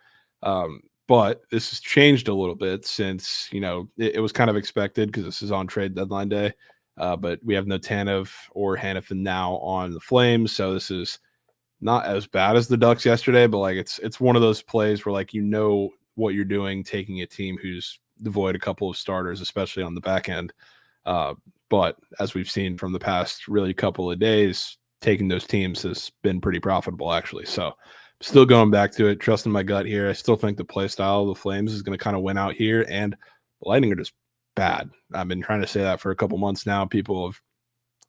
But this has changed a little bit since, it was kind of expected because this is on trade deadline day. But we have no Tanev or Hannafin now on the Flames. So this is not as bad as the Ducks yesterday, but like it's one of those plays where like what you're doing, taking a team who's devoid a couple of starters, especially on the back end. But as we've seen from the past really couple of days, taking those teams has been pretty profitable actually. So still going back to it, trusting my gut here. I still think the play style of the Flames is going to kind of win out here, and the Lightning are just bad. I've been trying to say that for a couple months now. People have,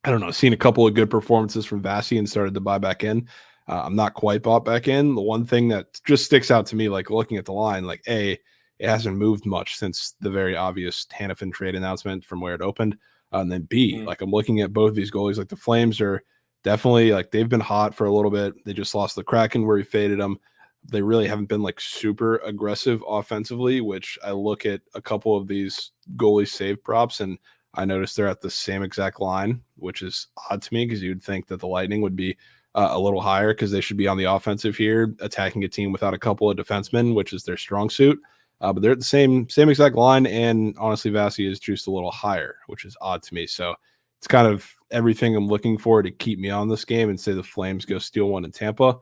I don't know, seen a couple of good performances from Vasi and started to buy back in. I'm not quite bought back in. The one thing that just sticks out to me, like looking at the line, like A, it hasn't moved much since the very obvious Hannafin trade announcement from where it opened. And then B, like I'm looking at both these goalies, like the Flames are definitely like they've been hot for a little bit. They just lost the Kraken where he faded them. They really haven't been like super aggressive offensively, which I look at a couple of these goalie save props and I noticed they're at the same exact line, which is odd to me because you'd think that the Lightning would be a little higher because they should be on the offensive here, attacking a team without a couple of defensemen, which is their strong suit. But they're at the same exact line, and honestly, Vasi is juiced a little higher, which is odd to me. So it's kind of everything I'm looking for to keep me on this game and say the Flames go steal one in Tampa.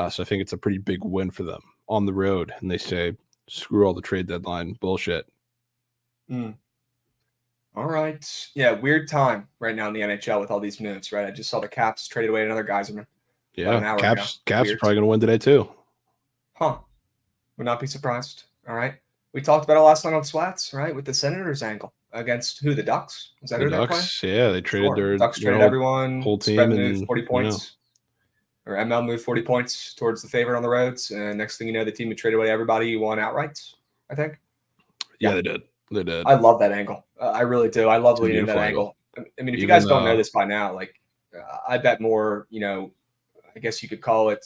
So I think it's a pretty big win for them on the road, and they say, screw all the trade deadline bullshit. All right. Yeah, weird time right now in the NHL with all these moves, right? I just saw the Caps traded away another Geyserman. Yeah, Caps are probably going to win today too. Huh. Would not be surprised. All right. We talked about it last night on Swats, right? With the Senators angle against who? The Ducks? Is that the who they're Ducks? Playing? Yeah, they traded their Ducks traded everyone. Whole team spread and moved 40 points. Or ML moved 40 points towards the favorite on the roads. And next thing you know, the team had traded away everybody who won outright, I think. Yeah, they did. They did. I love that angle. I really do. I love leaning that angle. I mean, if you guys don't know this by now, like I bet more, I guess you could call it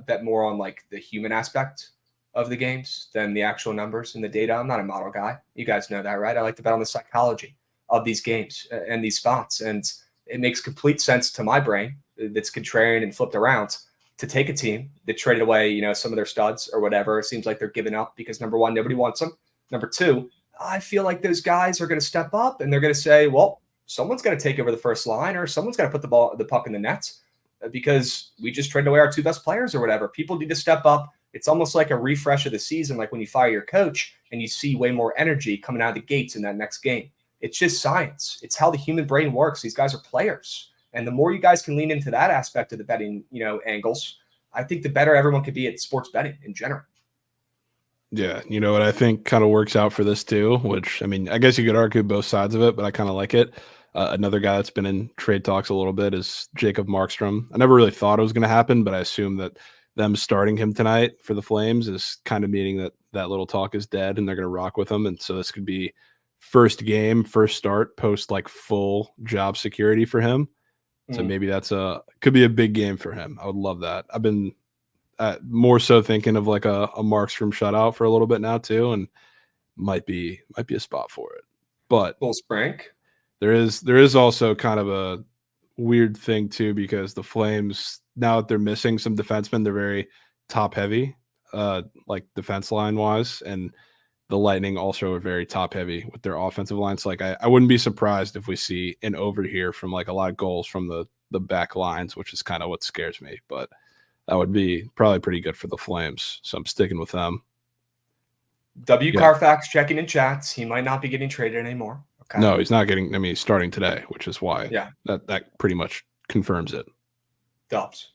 bet more on like the human aspect of the games than the actual numbers and the data. I'm not a model guy. You guys know that, right? I like to bet on the psychology of these games and these spots. And it makes complete sense to my brain that's contrarian and flipped around to take a team that traded away, some of their studs or whatever. It seems like they're giving up because number one, nobody wants them. Number two, I feel like those guys are going to step up and they're going to say, well, someone's going to take over the first line or someone's got to put the puck in the nets because we just traded away our two best players or whatever. People need to step up. It's almost like a refresh of the season, like when you fire your coach and you see way more energy coming out of the gates in that next game. It's just science. It's how the human brain works. These guys are players. And the more you guys can lean into that aspect of the betting, angles, I think the better everyone could be at sports betting in general. Yeah, you know what I think kind of works out for this too, which, I mean, I guess you could argue both sides of it, but I kind of like it. Another guy that's been in trade talks a little bit is Jacob Markstrom. I never really thought it was going to happen, but I assume that them starting him tonight for the Flames is kind of meaning that that little talk is dead and they're going to rock with him. And so this could be first game, first start, post like full job security for him. So maybe could be a big game for him. I would love that. I've been more so thinking of like a Markstrom shutout for a little bit now too, and might be a spot for it. But full Sprank. There is also kind of a weird thing too, because the Flames, now that they're missing some defensemen, they're very top heavy, like defense line wise, and the Lightning also are very top heavy with their offensive lines. Like I wouldn't be surprised if we see an over here from like a lot of goals from the back lines, which is kind of what scares me. But that would be probably pretty good for the Flames. So I'm sticking with them. Carfax checking in chats. He might not be getting traded anymore. Okay. No, he's not getting. I mean, he's starting today, which is why. Yeah. That pretty much confirms it. Dubs.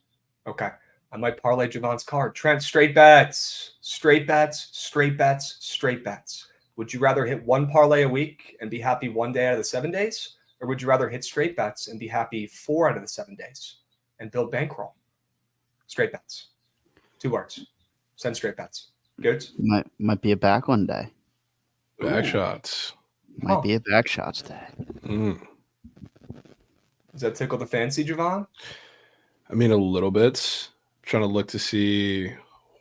Okay. I might parlay Javon's card. Trent, straight bets. Straight bets. Straight bets. Straight bets. Would you rather hit one parlay a week and be happy 1 day out of the 7 days? Or would you rather hit straight bets and be happy 4 out of the 7 days and build bankroll? Straight bets. 2 words. Send straight bets. Good. Might be a back one day. Back shots. Might be a back shots day. Does that tickle the fancy, Javon? I mean, a little bit. I'm trying to look to see.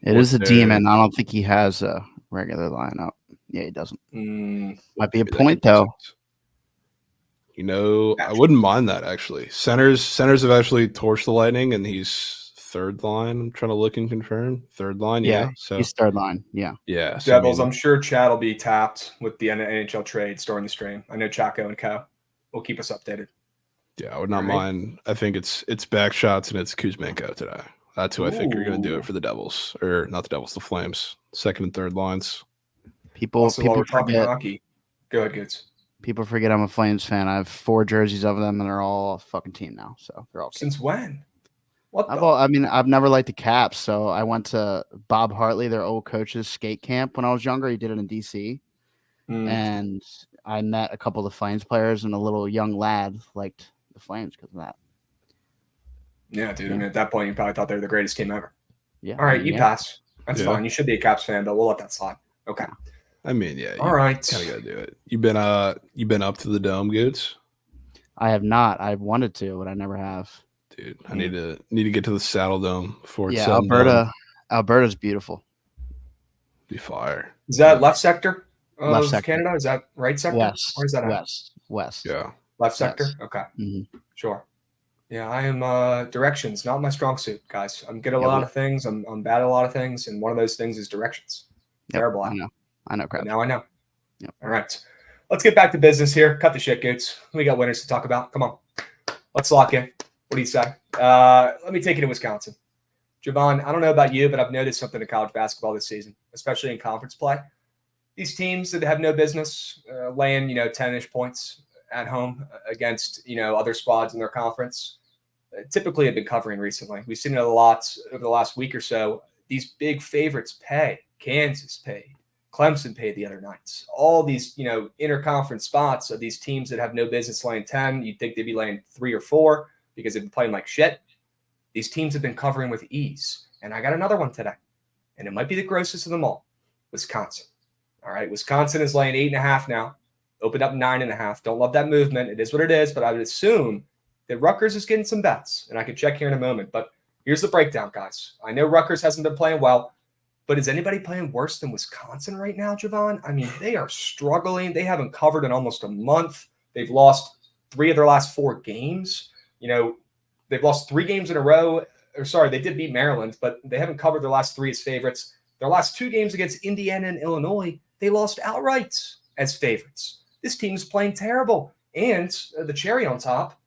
It is a demon. I don't think he has a regular lineup. Yeah, he doesn't. Might be a point though. You know, I wouldn't mind that actually. Centers have actually torched the Lightning, and he's third line. I'm trying to look and confirm. Third line, yeah. So he's third line, yeah. Yeah. So Devils, I'm sure Chad will be tapped with the NHL trades during the stream. I know Chaco and Co will keep us updated. Yeah, I would not mind. I think it's back shots and it's Kuzmenko today. That's who I think are going to do it for the Devils, or not the Devils, the Flames. Second and third lines. People talking forget. Hockey. Go ahead, Goods. People forget I'm a Flames fan. I have 4 jerseys of them, and they're all a fucking team now. So they're all. Since when? What? I've never liked the Caps, so I went to Bob Hartley, their old coach's skate camp when I was younger. He did it in DC, and I met a couple of the Flames players, and a little young lad liked the Flames because of that. Yeah, dude. I mean, at that point, you probably thought they were the greatest team ever. Yeah. All right, you pass. That's fine. You should be a Caps fan, but we'll let that slide. Okay. I mean, yeah. All right. Kind of got to do it. You've been up to the Dome, Goods? I have not. I wanted to, but I never have. Dude, I need to get to the Saddle Dome before it's Alberta's beautiful. Be fire. Is that left sector of left sector. Canada? Is that right sector? West. Or is that West? Yeah. Left sector? Yes. Okay. Mm-hmm. Sure. Yeah, I am directions, not my strong suit, guys. I'm good at a lot of things. I'm bad at a lot of things, and one of those things is directions. Terrible. I know, crap. Now I know. Yep. All right. Let's get back to business here. Cut the shit, Goots. We got winners to talk about. Come on. Let's lock in. What do you say? Let me take you to Wisconsin. Javon, I don't know about you, but I've noticed something in college basketball this season, especially in conference play. These teams that have no business laying, 10-ish points at home against, other squads in their conference, typically have been covering recently. We've seen it a lot over the last week or so. These big favorites pay. Kansas paid. Clemson paid the other nights. All these, interconference spots of these teams that have no business laying 10. You'd think they'd be laying 3 or 4 because they've been playing like shit. These teams have been covering with ease. And I got another one today. And it might be the grossest of them all. Wisconsin. All right. Wisconsin is laying 8.5 now. Opened up 9.5. Don't love that movement. It is what it is. But I would assume that Rutgers is getting some bets. And I can check here in a moment. But here's the breakdown, guys. I know Rutgers hasn't been playing well. But is anybody playing worse than Wisconsin right now, Javon? I mean, they are struggling. They haven't covered in almost a month. They've lost 3 of their last 4 games. They've lost 3 games in a row. They did beat Maryland, but they haven't covered their last 3 as favorites. Their last 2 games against Indiana and Illinois, they lost outright as favorites. This team's playing terrible. And the cherry on top,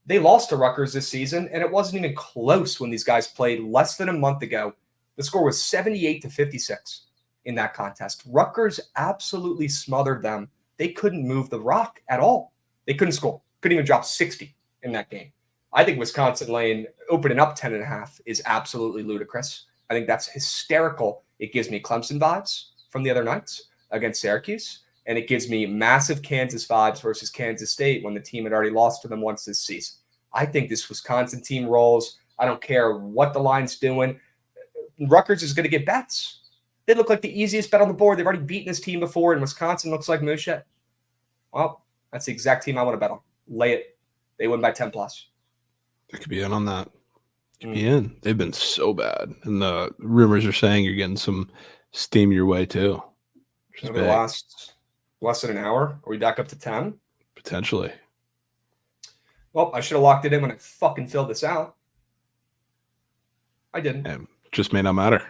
they lost to Rutgers this season, and it wasn't even close when these guys played less than a month ago. The score was 78-56 in that contest. Rutgers absolutely smothered them. They couldn't move the rock at all. They couldn't score. Couldn't even drop 60 in that game. I think Wisconsin opening up 10.5 is absolutely ludicrous. I think that's hysterical. It gives me Clemson vibes from the other nights against Syracuse. and it gives me massive Kansas vibes versus Kansas State when the team had already lost to them once this season. I think this Wisconsin team rolls. I don't care what the line's doing. Rutgers is going to get bets. They look like the easiest bet on the board. They've already beaten this team before, and Wisconsin looks like moose shit. Well, that's the exact team I want to bet on. Lay it. They win by 10+. I could be in on that. Could be in. They've been so bad, and the rumors are saying you're getting some steam your way too. Over the last less than an hour, are we back up to 10? Potentially. Well, I should have locked it in when I fucking filled this out. I didn't. And just may not matter.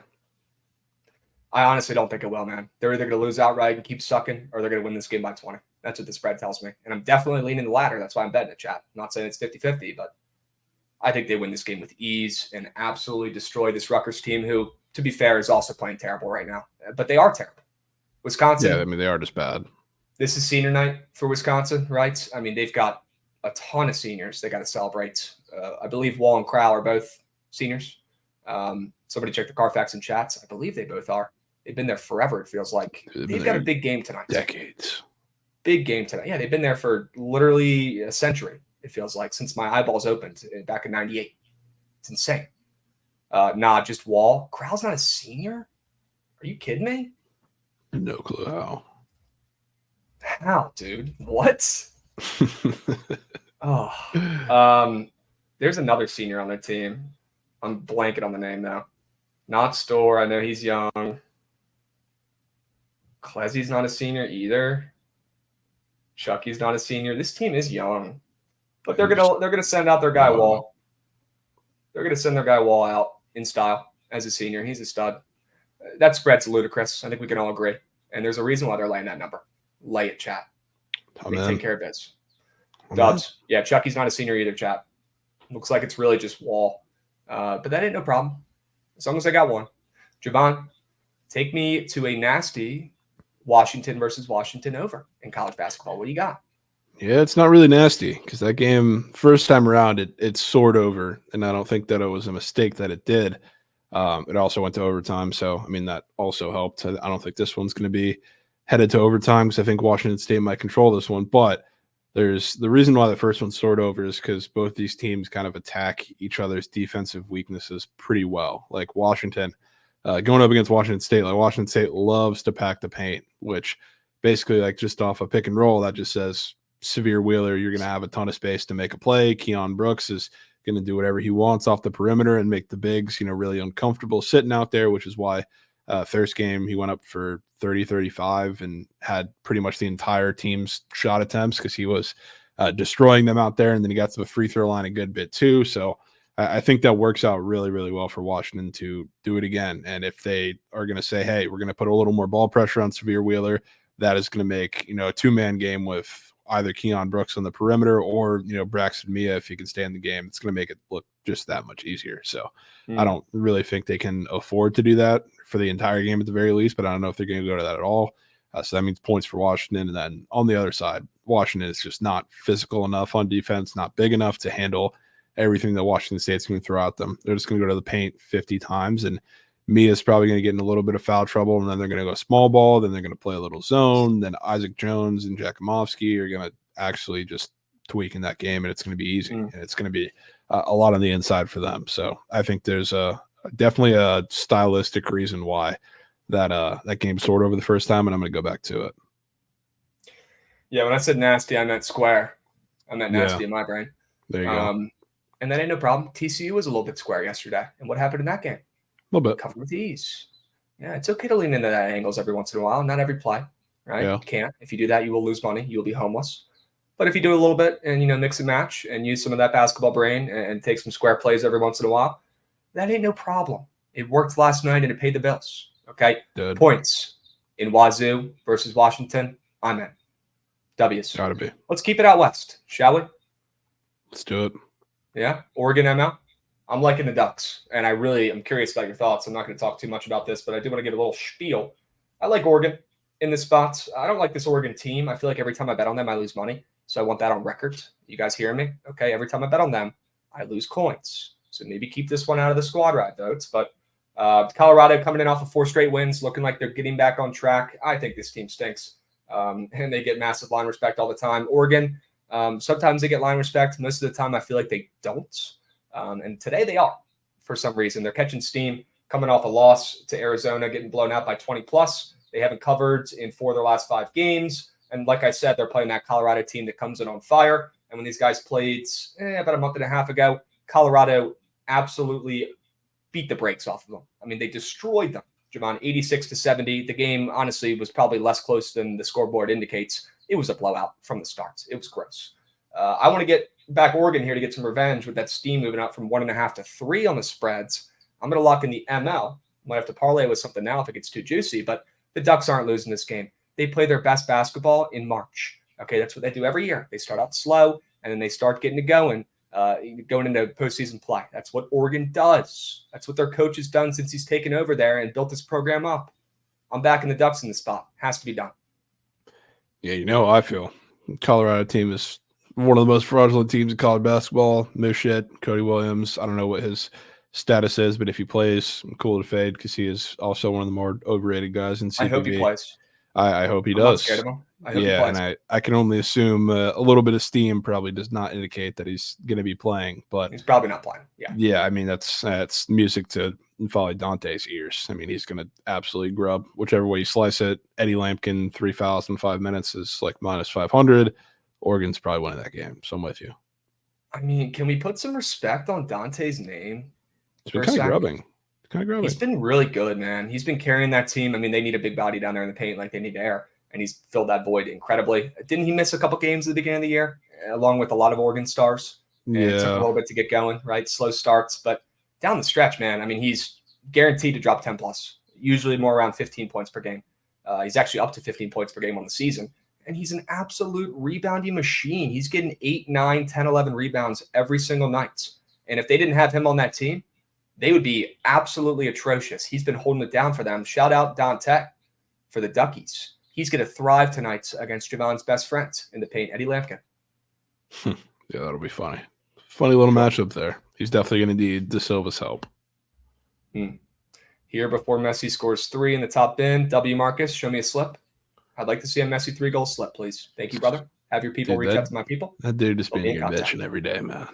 I honestly don't think it will, man. They're either going to lose outright and keep sucking, or they're going to win this game by 20. That's what the spread tells me. And I'm definitely leaning the latter. That's why I'm betting it, chat. I'm not saying it's 50-50, but I think they win this game with ease and absolutely destroy this Rutgers team, who, to be fair, is also playing terrible right now. But they are terrible. Wisconsin. Yeah, I mean, they are just bad. This is senior night for Wisconsin, right? I mean, they've got a ton of seniors they got to celebrate. I believe Wall and Crowell are both seniors. Somebody check the Carfax in chats. I believe they both are. They've been there forever, it feels like. They've got a big game tonight. Decades. Big game tonight. Yeah, they've been there for literally a century, it feels like, since my eyeballs opened back in 98. It's insane. Nah, just Wall. Crowell's not a senior? Are you kidding me? No clue how. How, dude? What? There's another senior on their team. I'm blanking on the name now. Not Store. I know he's young. Klezzy's not a senior either. Chucky's not a senior. This team is young, but they're gonna send out their guy Wall. They're gonna send their guy Wall out in style as a senior. He's a stud. That spread's ludicrous. I think we can all agree. And there's a reason why they're laying that number. Lay it, chat. They take care of biz. Dubs. Yeah, Chucky's not a senior either, chat. Looks like it's really just Wall. But that ain't no problem. As long as I got one. Javon, take me to a nasty Washington versus Washington over in college basketball. What do you got? Yeah, it's not really nasty because that game, first time around, it soared over, and I don't think that it was a mistake that it did. It also went to overtime, so, I mean, that also helped. I don't think this one's going to be headed to overtime because I think Washington State might control this one, but there's the reason why the first one soared over is because both these teams kind of attack each other's defensive weaknesses pretty well. Like Washington, going up against Washington State, like Washington State loves to pack the paint, which basically, like, just off a pick and roll, that just says Severe Wheeler, you're going to have a ton of space to make a play. Keon Brooks is going to do whatever he wants off the perimeter and make the bigs, really uncomfortable sitting out there, which is why first game he went up for 30-35 and had pretty much the entire team's shot attempts because he was destroying them out there. And then he got to the free throw line a good bit too. So I think that works out really, really well for Washington to do it again. And if they are going to say, hey, we're going to put a little more ball pressure on Severe Wheeler, that is going to make, a two-man game with either Keon Brooks on the perimeter or, Braxton Mia, if he can stay in the game, it's going to make it look just that much easier. So I don't really think they can afford to do that for the entire game at the very least, but I don't know if they're going to go to that at all. So that means points for Washington. And then on the other side, Washington is just not physical enough on defense, not big enough to handle everything that Washington State's going to throw at them. They're just going to go to the paint 50 times, and Mia's probably going to get in a little bit of foul trouble, and then they're going to go small ball, then they're going to play a little zone, then Isaac Jones and Jakimovsky are going to actually just tweak in that game, and it's going to be easy, and it's going to be a lot on the inside for them. So I think there's definitely a stylistic reason why that game soared over the first time, and I'm going to go back to it. Yeah, when I said nasty, I meant square. I meant nasty in my brain. There you go. And that ain't no problem. TCU was a little bit square yesterday. And what happened in that game? A little bit. Covered with ease. Yeah, it's okay to lean into that angles every once in a while. Not every play, right? Yeah. You can't. If you do that, you will lose money. You will be homeless. But if you do a little bit and, mix and match and use some of that basketball brain and take some square plays every once in a while, that ain't no problem. It worked last night and it paid the bills. Okay? Good. Points in Wazoo versus Washington. I'm in. W's. Gotta be. Let's keep it out west, shall we? Let's do it. Yeah, Oregon, ML. I'm liking the Ducks, and I'm curious about your thoughts. I'm not going to talk too much about this, but I do want to give a little spiel. I like Oregon in this spot. I don't like this Oregon team. I feel like every time I bet on them, I lose money. So I want that on record. You guys hearing me? Okay, every time I bet on them, I lose coins. So maybe keep this one out of the squad ride votes. But Colorado coming in off of 4 straight wins, looking like they're getting back on track. I think this team stinks. and they get massive line respect all the time. Oregon, sometimes they get line respect. Most of the time, I feel like they don't. And today they are, for some reason. They're catching steam, coming off a loss to Arizona, getting blown out by 20 plus. They haven't covered in 4 of their last 5 games. And like I said, they're playing that Colorado team that comes in on fire. And when these guys played about a month and a half ago, Colorado absolutely beat the brakes off of them. I mean, they destroyed them. Javon, 86-70. The game, honestly, was probably less close than the scoreboard indicates. It was a blowout from the start. It was gross. I want to get back Oregon here to get some revenge with that steam moving up from 1.5 to 3 on the spreads. I'm going to lock in the ML. Might have to parlay with something now if it gets too juicy, but the Ducks aren't losing this game. They play their best basketball in March. Okay, that's what they do every year. They start out slow, and then they start getting it going into postseason play. That's what Oregon does. That's what their coach has done since he's taken over there and built this program up. I'm backing the Ducks in the spot. Has to be done. Yeah, you know how I feel. Colorado team is one of the most fraudulent teams in college basketball. No shit. Cody Williams, I don't know what his status is, but if he plays, I'm cool to fade because he is also one of the more overrated guys in CBB. I hope he plays. I hope he does. I'm not scared of him. I hope he plays. And I can only assume a little bit of steam probably does not indicate that he's going to be playing. But he's probably not playing. Yeah. I mean, that's music to N'Faly Dante's ears. I mean, he's going to absolutely grub whichever way you slice it. Eddie Lampkin, 3 fouls in 5 minutes is like minus 500. Oregon's probably winning that game. So I'm with you. I mean, can we put some respect on Dante's name? It's been kind of grubbing. He's been really good, man. He's been carrying that team. I mean, they need a big body down there in the paint like they need air, and he's filled that void incredibly. Didn't he miss a couple games at the beginning of the year, along with a lot of Oregon stars? And it took a little bit to get going, right? Slow starts, but down the stretch, man, I mean, he's guaranteed to drop 10 plus, usually more around 15 points per game. He's actually up to 15 points per game on the season, and he's an absolute rebounding machine. He's getting 8, 9, 10, 11 rebounds every single night. And if they didn't have him on that team, they would be absolutely atrocious. He's been holding it down for them. Shout out Dante for the Duckies. He's going to thrive tonight against Javon's best friend in the paint, Eddie Lampkin. Yeah, that'll be funny. Funny little matchup there. He's definitely going to need De Silva's help. Here before Messi scores 3 in the top bin, W. Marcus, show me a slip. I'd like to see a Messi 3-goal slip, please. Thank you, brother. Have your people reach out to my people. That dude just being here bitching every day, man.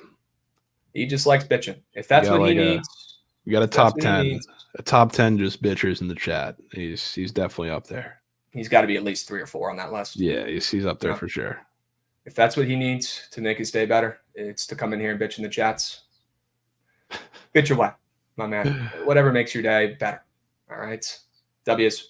He just likes bitching. If that's what he needs. We got a top 10. A top 10 just bitchers in the chat. He's definitely up there. He's got to be at least 3 or 4 on that list. Yeah, he's up there for sure. If that's what he needs to make his day better, it's to come in here and bitch in the chats. Bitch your way, my man. Whatever makes your day better. All right. W's.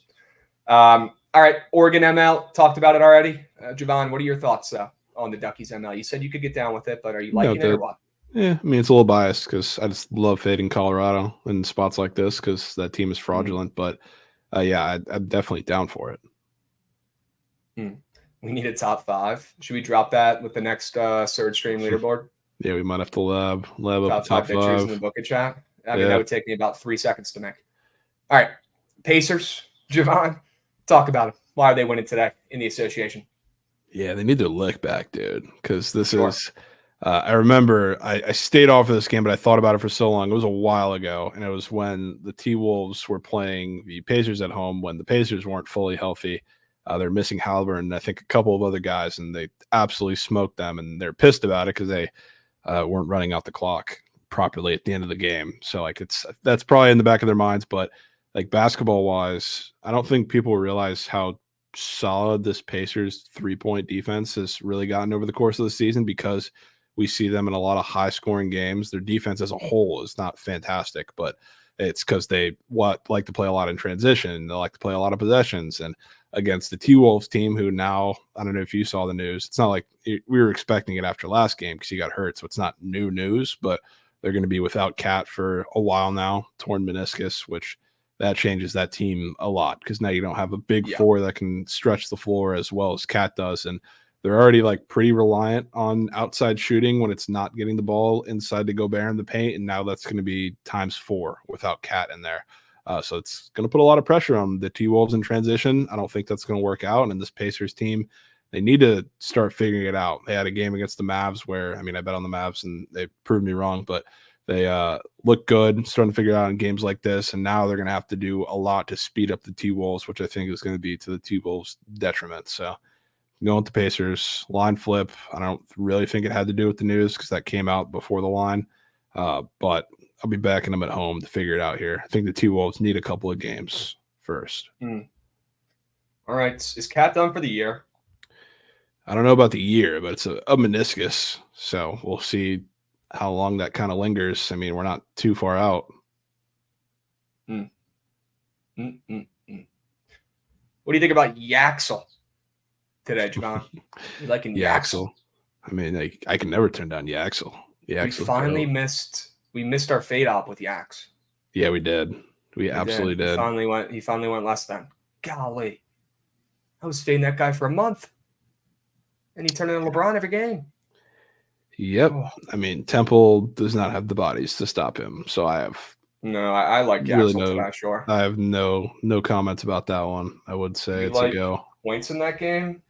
All right. Oregon ML. Talked about it already. Javon, what are your thoughts on the Duckies ML? You said you could get down with it, but are you liking it or what? Yeah, I mean, it's a little biased because I just love fading Colorado in spots like this because that team is fraudulent. But, yeah, I'm definitely down for it. We need a top 5. Should we drop that with the next Surge Stream leaderboard? Yeah, we might have to lab up top 5 pictures in the book of chat. I mean, that would take me about 3 seconds to make. All right, Pacers, Javon, talk about them. Why are they winning today in the association? Yeah, they need their lick back, dude, because this is – I remember I stayed off of this game, but I thought about it for so long. It was a while ago, and it was when the T-Wolves were playing the Pacers at home when the Pacers weren't fully healthy. They're missing Halliburton and I think a couple of other guys, and they absolutely smoked them, and they're pissed about it because they weren't running out the clock properly at the end of the game. So, like, that's probably in the back of their minds, but, like, basketball-wise, I don't think people realize how solid this Pacers three-point defense has really gotten over the course of the season because – we see them in a lot of high-scoring games. Their defense as a whole is not fantastic, but it's because they like to play a lot in transition. They like to play a lot of possessions. And against the T-Wolves team, who now, I don't know if you saw the news, it's not like we were expecting it after last game because he got hurt, so it's not new news, but they're going to be without Cat for a while now, torn meniscus, which that changes that team a lot because now you don't have a big four that can stretch the floor as well as Cat does. And they're already like pretty reliant on outside shooting when it's not getting the ball inside to Gobert in the paint, and now that's going to be times 4 without Cat in there. So it's going to put a lot of pressure on the T-Wolves in transition. I don't think that's going to work out. And this Pacers team, they need to start figuring it out. They had a game against the Mavs where, I mean, I bet on the Mavs and they proved me wrong, but They look good, starting to figure it out in games like this, and now they're going to have to do a lot to speed up the T-Wolves, which I think is going to be to the T-Wolves' detriment. So going with the Pacers, line flip. I don't really think it had to do with the news because that came out before the line, but I'll be backing them at home to figure it out here. I think the T-Wolves need a couple of games first. All right. Is Cat done for the year? I don't know about the year, but it's a meniscus, so we'll see how long that kind of lingers. I mean, we're not too far out. What do you think about Yaxel today, Javon? You liking Yaxel? I mean, I can never turn down Yaxel. We finally missed our fade op with Yax. Yeah, we did. We absolutely did. He finally went less than. Golly, I was fading that guy for a month, and he turned into LeBron every game. Yep. Oh. I mean, Temple does not have the bodies to stop him. So I like Yaxel today, sure. I have no comments about that one. I would say it's a go. Points in that game?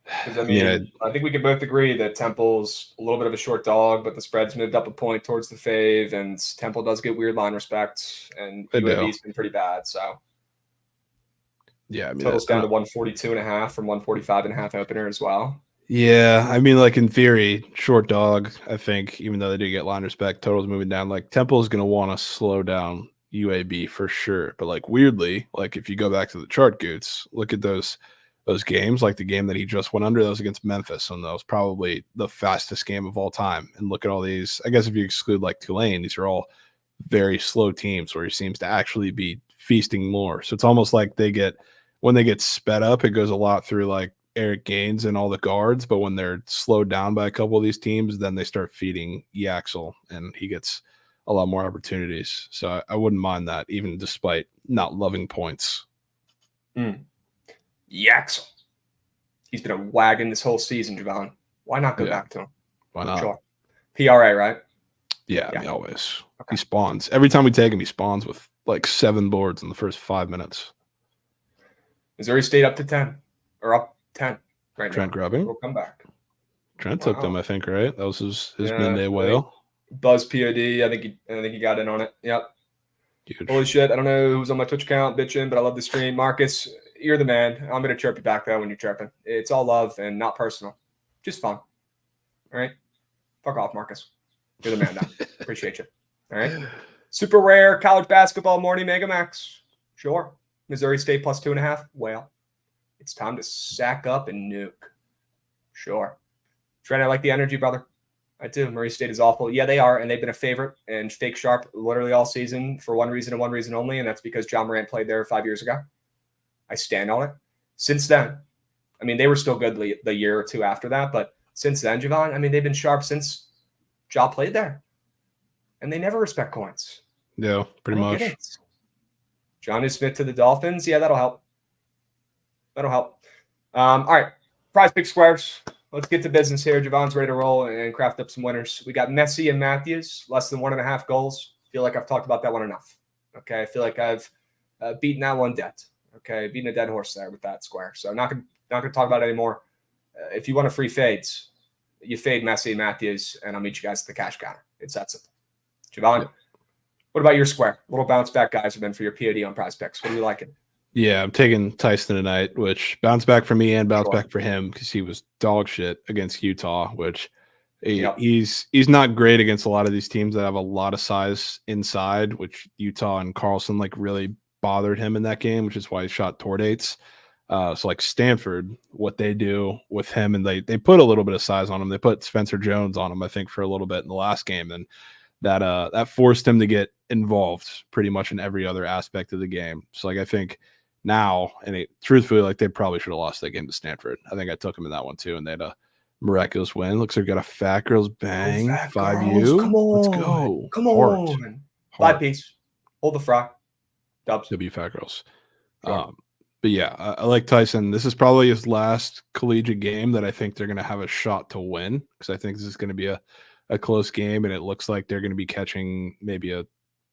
Because I think we can both agree that Temple's a little bit of a short dog, but the spread's moved up a point towards the fave, and Temple does get weird line respect, and UAB's been pretty bad. So yeah, I mean, total's down to 142.5 from 145.5 opener as well. Yeah, I mean, like in theory, short dog. I think even though they do get line respect, total's moving down. Like Temple is going to want to slow down UAB for sure. But like weirdly, like if you go back to the chart, Goots, look at those games. Like the game that he just went under, that was against Memphis, and that was probably the fastest game of all time. And look at all these. I guess if you exclude like Tulane, these are all very slow teams where he seems to actually be feasting more. So it's almost like when they get sped up, it goes a lot through like Eric Gaines and all the guards, but when they're slowed down by a couple of these teams, then they start feeding Yaxel, and he gets a lot more opportunities. So I wouldn't mind that, even despite not loving points. Yaxel. He's been a wagon this whole season, Javon. Why not go back to him? Why not? Sure. PRA, right? Yeah. I mean, always. Okay. He spawns. Every time we take him, he spawns with like 7 boards in the first 5 minutes. Missouri State up to 10 or up 10 right Trent now. Grubbing? We'll come back. Trent took them, I think, right? That was his midday whale. Buzz POD. I think he got in on it. Yep. Huge. Holy shit. I don't know who's on my Twitch account bitching, but I love the stream. Marcus, you're the man. I'm going to chirp you back, though, when you're chirping. It's all love and not personal. Just fun. All right? Fuck off, Marcus. You're the man now. Appreciate you. All right? Super rare college basketball morning Mega Max. Sure. Missouri State plus 2.5. Well, it's time to sack up and nuke. Sure. Trent, I like the energy, brother. I do. Murray State is awful. Yeah, they are, and they've been a favorite and fake sharp literally all season for one reason and one reason only, and that's because John Morant played there 5 years ago. I stand on it. Since then, I mean, they were still good the year or two after that, but since then, Javon, I mean, they've been sharp since Ja played there, and they never respect coins. Yeah, pretty much. Jonnu Smith to the Dolphins. Yeah, that'll help. All right, Prize Pick Squares. Let's get to business here. Javon's ready to roll and craft up some winners. We got Messi and Matthews, less than 1.5 goals. Feel like I've talked about that one enough. Okay, I feel like I've beaten that one dead. Okay, beating a dead horse there with that square. So not gonna talk about it anymore. If you want a free fades, you fade Messi and Matthews, and I'll meet you guys at the cash counter. It's that simple. Javon, what about your square? Little bounce back guys have been for your POD on Prize Picks. What are you liking? Yeah, I'm taking Tyson tonight, which bounce back for me and bounce back for him because he was dog shit against Utah, which he's not great against a lot of these teams that have a lot of size inside, which Utah and Carlson like really bothered him in that game, which is why he shot toward eights. So like Stanford, what they do with him, and they put a little bit of size on him. They put Spencer Jones on him, I think, for a little bit in the last game, and that forced him to get involved pretty much in every other aspect of the game. So like I think now, and truthfully, like they probably should have lost that game to Stanford. I think I took him in that one too, and they had a miraculous win. Looks like we got a Fat Girls bang. 5U. Come on. Let's go. Come on. 5 piece. Hold the fry. Dubs. W Fat Girls. Sure. But yeah, I like Tyson. This is probably his last collegiate game that I think they're going to have a shot to win, because I think this is going to be a close game, and it looks like they're going to be catching maybe a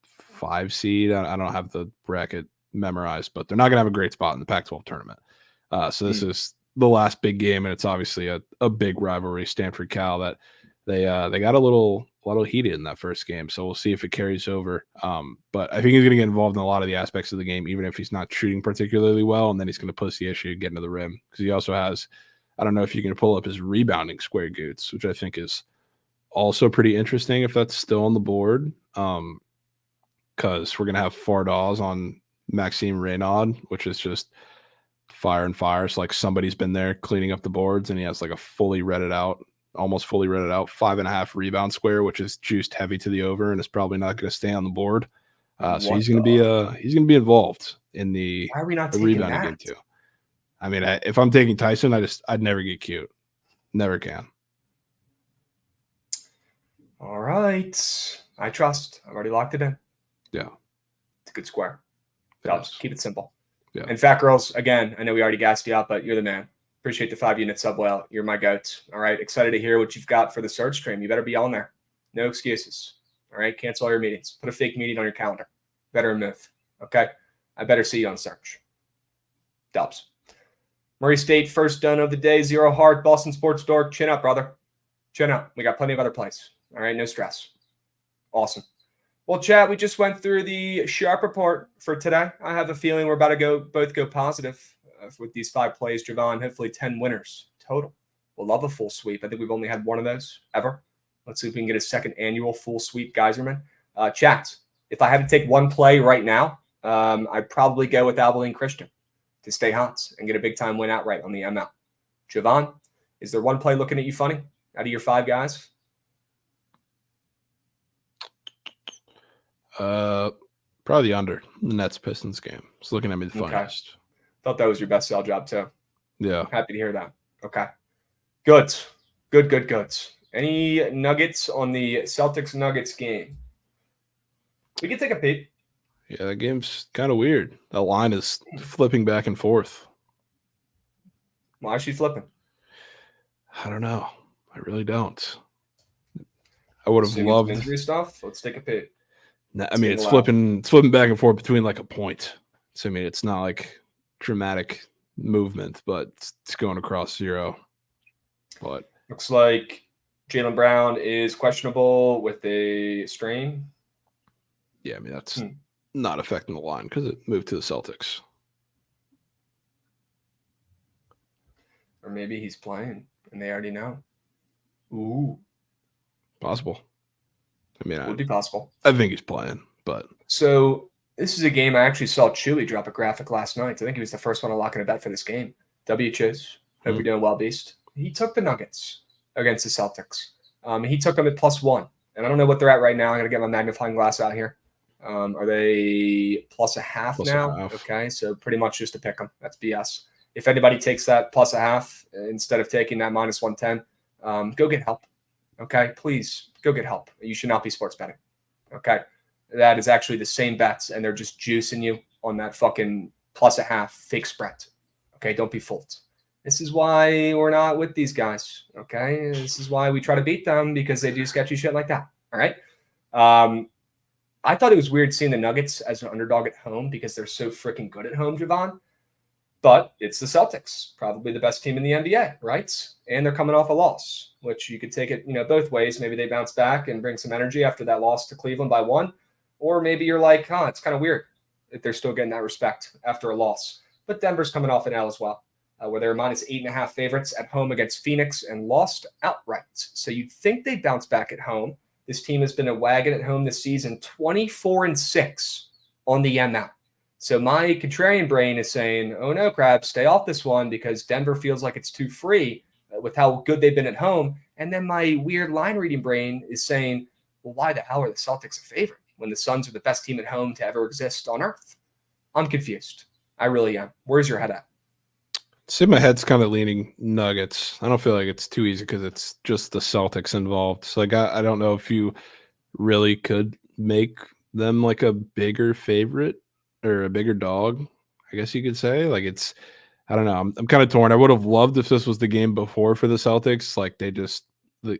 5 seed. I don't have the bracket memorized, but they're not going to have a great spot in the Pac-12 tournament. So this is the last big game, and it's obviously a big rivalry, Stanford-Cal, that they got a little heated in that first game, so we'll see if it carries over. But I think he's going to get involved in a lot of the aspects of the game, even if he's not shooting particularly well, and then he's going to push the issue getting to the rim because he also has. I don't know if you can pull up his rebounding square goods, which I think is also pretty interesting if that's still on the board. Because we're gonna have 4 DAWs on Maxime Reynaud, which is just fire and fire. So like somebody's been there cleaning up the boards, and he has like a almost fully redded out 5.5 rebound square, which is juiced heavy to the over, and is probably not going to stay on the board. So he's going to be involved in the Why are we not the taking rebounding that? game too. I mean, if I'm taking Tyson, I'd never get cute, never can. All right, I trust. I've already locked it in. Yeah, it's a good square. Keep it simple. Yeah. And Fat Girls, again, I know we already gassed you up, but you're the man. Appreciate the 5-unit sub whale. You're my goat. All right. Excited to hear what you've got for the search stream. You better be on there. No excuses. All right. Cancel all your meetings. Put a fake meeting on your calendar. Better move. Okay. I better see you on search. Dubs. Murray State, first done of the day. 0 heart. Boston Sports Dork. Chin up, brother. Chin up. We got plenty of other plays. All right. No stress. Awesome. Well, chat, we just went through the sharp report for today. I have a feeling we're about to both go positive with these 5 plays, Javon. Hopefully 10 winners total. We'll love a full sweep. I think we've only had one of those ever. Let's see if we can get a second annual full sweep, Geyserman. Chat, if I had to take one play right now, I'd probably go with Abilene Christian to stay hot and get a big-time win outright on the ML. Javon, is there one play looking at you funny out of your 5 guys? Probably the under the Nets Pistons game. It's looking at me the funniest. Okay. Thought that was your best sell job too. Yeah. Happy to hear that. Okay. Good. Any nuggets on the Celtics Nuggets game? We can take a peek. Yeah, that game's kind of weird. That line is flipping back and forth. Why is she flipping? I don't know. I really don't. I would have loved injury stuff. Let's take a peek. I mean, it's flipping back and forth between like a point. So I mean, it's not like dramatic movement, but it's going across 0. But looks like Jaylen Brown is questionable with a strain. Yeah, I mean that's not affecting the line because it moved to the Celtics. Or maybe he's playing and they already know. Ooh, possible. I mean, would be possible. I think he's playing, but so this is a game I actually saw Chewy drop a graphic last night. I think he was the first one to lock in a bet for this game. W Chiz, hope you're doing well, Beast. He took the Nuggets against the Celtics. He took them at +1, and I don't know what they're at right now. I got to get my magnifying glass out here. Are they +0.5 now? Okay, so pretty much just to pick them. That's BS. If anybody takes that +0.5 instead of taking that -110, go get help. Okay, please go get help. You should not be sports betting. Okay, that is actually the same bets, and they're just juicing you on that fucking +0.5 fake spread. Okay, don't be fooled. This is why we're not with these guys. Okay, this is why we try to beat them because they do sketchy shit like that. All right. I thought it was weird seeing the Nuggets as an underdog at home because they're so freaking good at home, Javon. But it's the Celtics, probably the best team in the NBA, right? And they're coming off a loss, which you could take it, both ways. Maybe they bounce back and bring some energy after that loss to Cleveland by 1. Or maybe you're like, it's kind of weird that they're still getting that respect after a loss. But Denver's coming off an L as well, where they're -8.5 favorites at home against Phoenix and lost outright. So you'd think they'd bounce back at home. This team has been a wagon at home this season, 24-6 on the ML. So my contrarian brain is saying, oh no, Krabs, stay off this one because Denver feels like it's too free with how good they've been at home. And then my weird line reading brain is saying, well, why the hell are the Celtics a favorite when the Suns are the best team at home to ever exist on earth? I'm confused. I really am. Where's your head at? See, my head's kind of leaning Nuggets. I don't feel like it's too easy because it's just the Celtics involved. So like, I don't know if you really could make them like a bigger favorite or a bigger dog, I guess you could say. Like I don't know. I'm kind of torn. I would have loved if this was the game before for the Celtics. Like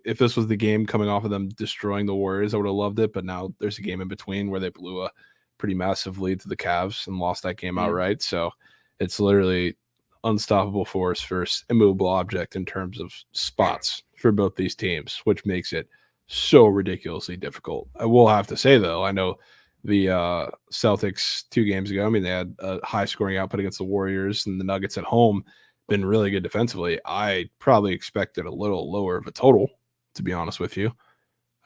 if this was the game coming off of them destroying the Warriors, I would have loved it. But now there's a game in between where they blew a pretty massive lead to the Cavs and lost that game outright. So it's literally unstoppable force versus immovable object in terms of spots for both these teams, which makes it so ridiculously difficult. I will have to say, though, I know the Celtics 2 games ago, I mean, they had a high-scoring output against the Warriors, and the Nuggets at home been really good defensively. I probably expected a little lower of a total, to be honest with you.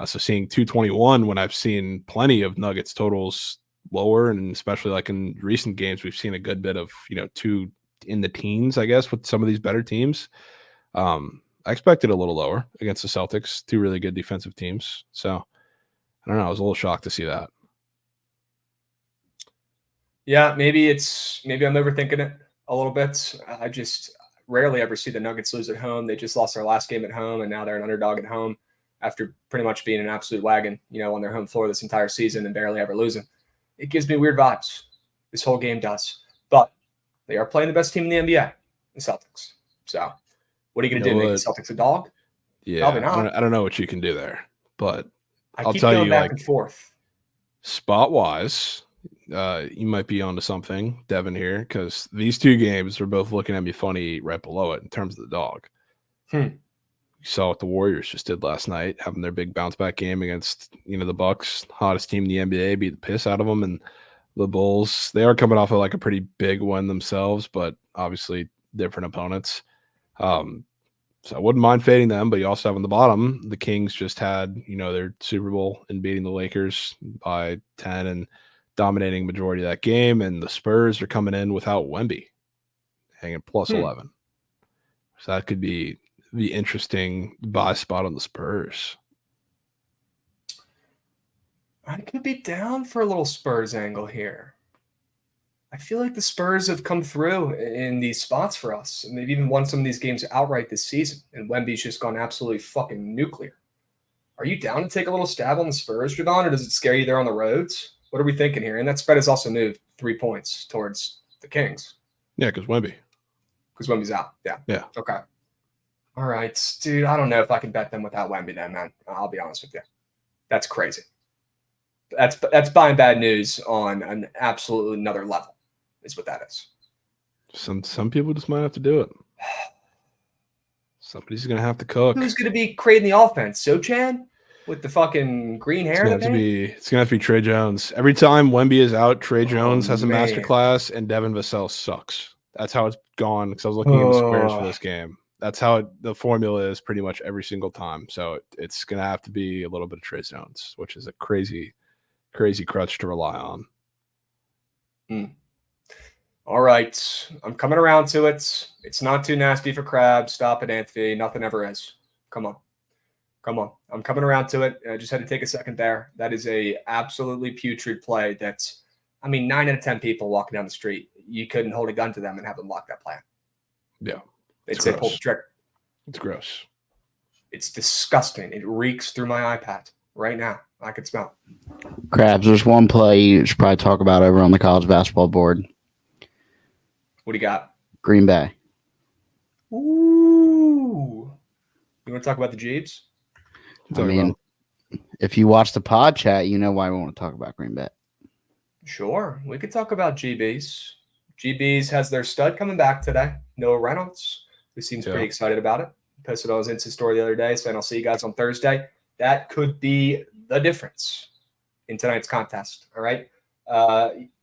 So seeing 221 when I've seen plenty of Nuggets totals lower, and especially like in recent games, we've seen a good bit of, 2 in the teens, I guess, with some of these better teams. I expected a little lower against the Celtics, 2 really good defensive teams. So I don't know. I was a little shocked to see that. Yeah, maybe I'm overthinking it a little bit. I just rarely ever see the Nuggets lose at home. They just lost their last game at home, and now they're an underdog at home after pretty much being an absolute wagon, on their home floor this entire season and barely ever losing. It gives me weird vibes. This whole game does. But they are playing the best team in the NBA, the Celtics. So what are you going to do? Make the Celtics a dog? Yeah, probably not. I don't know what you can do there, but I'll tell you, back and forth. Spot-wise, you might be onto something, Devin, here, because these 2 games are both looking at me funny right below it in terms of the dog. You saw what the Warriors just did last night, having their big bounce back game against, the Bucks, hottest team in the NBA, beat the piss out of them. And the Bulls, they are coming off of like a pretty big win themselves, but obviously different opponents. So I wouldn't mind fading them, but you also have on the bottom, the Kings just had, their Super Bowl and beating the Lakers by 10 and dominating majority of that game. And the Spurs are coming in without Wemby, hanging plus 11. So that could be the interesting buy spot on the Spurs. I could be down for a little Spurs angle here. I feel like the Spurs have come through in these spots for us, and they've even won some of these games outright this season, and Wemby's just gone absolutely fucking nuclear. Are you down to take a litlittle stab on the Spurs, Javon, or does it scare you there on the roads? What are we thinking here? And that spread has also moved 3 points towards the Kings. Yeah, because Wemby's out. Yeah. Okay. All right, dude, I don't know if I can bet them without Wemby then, man. I'll be honest with you. That's crazy. That's buying bad news on an absolutely another level is what that is. Some people just might have to do it. Somebody's going to have to cook. Who's going to be creating the offense? Sochan with the fucking green hair? It's going to have to be Trey Jones. Every time Wemby is out, Trey Jones has a masterclass, and Devin Vassell sucks. That's how it's gone, because I was looking in the squares for this game. That's how the formula is pretty much every single time. So it's going to have to be a little bit of Trey Jones, which is a crazy crutch to rely on. All right. I'm coming around to it. It's not too nasty for Crabs. Stop it, Anthony. Nothing ever is. Come on. I'm coming around to it. I just had to take a second there. That is a absolutely putrid play. 9 out of 10 people walking down the street, you couldn't hold a gun to them and have them lock that plan. Yeah. They'd say pull the trigger. It's gross. It's disgusting. It reeks through my iPad right now. I can smell it. Crabs, there's one play you should probably talk about over on the college basketball board. What do you got? Green Bay. Ooh. You want to talk about the Jeeps? If you watch the pod chat, you know why we want to talk about Green Bay. Sure. We could talk about GBs. GBs has their stud coming back today. Noah Reynolds, who seems pretty excited about it. Posted on his Insta story the other day, saying I'll see you guys on Thursday. That could be the difference in tonight's contest. All right.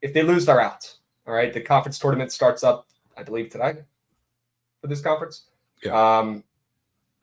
If they lose, they're out. All right. The conference tournament starts up, I believe, tonight for this conference. Yeah.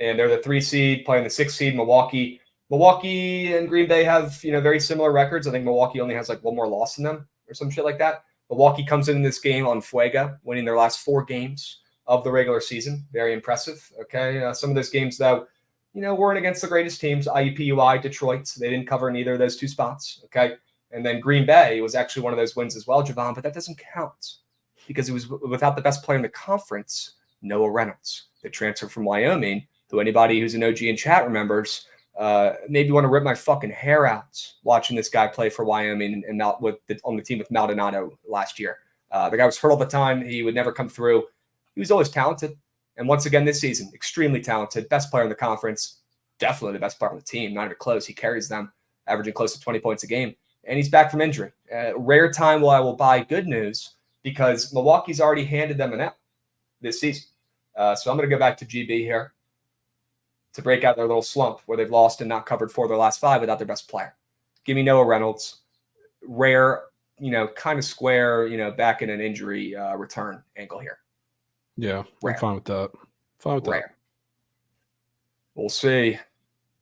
And they're the 3 seed playing the 6 seed, Milwaukee. Milwaukee and Green Bay have, very similar records. I think Milwaukee only has like one more loss than them or some shit like that. Milwaukee comes in this game on fuego, winning their last 4 games of the regular season. Very impressive. Okay. Some of those games, though, weren't against the greatest teams. IUPUI, Detroit. They didn't cover in either of those 2 spots. Okay. And then Green Bay was actually one of those wins as well, Javon, but that doesn't count because it was without the best player in the conference, Noah Reynolds, the transfer from Wyoming, who anybody who's an OG in chat remembers. Maybe want to rip my fucking hair out watching this guy play for Wyoming and on the team with Maldonado last year. The guy was hurt all the time. He would never come through. He was always talented. And once again this season, extremely talented. Best player in the conference. Definitely the best player on the team. Not even close. He carries them, averaging close to 20 points a game. And he's back from injury. Rare time I will buy good news because Milwaukee's already handed them an L. this season. So I'm going to go back to GB here to break out their little slump where they've lost and not covered 4 of their last 5 without their best player. Give me Noah Reynolds. Rare, kind of square, back in an injury return angle here. Yeah, I'm fine with that. Fine with that. We'll see.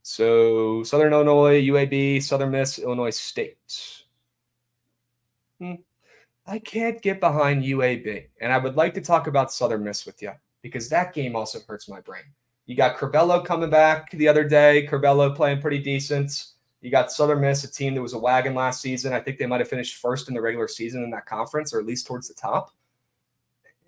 So Southern Illinois, UAB, Southern Miss, Illinois State. I can't get behind UAB, and I would like to talk about Southern Miss with you because that game also hurts my brain. You got Curbelo coming back the other day. Curbelo playing pretty decent. You got Southern Miss, a team that was a wagon last season. I think they might have finished first in the regular season in that conference, or at least towards the top.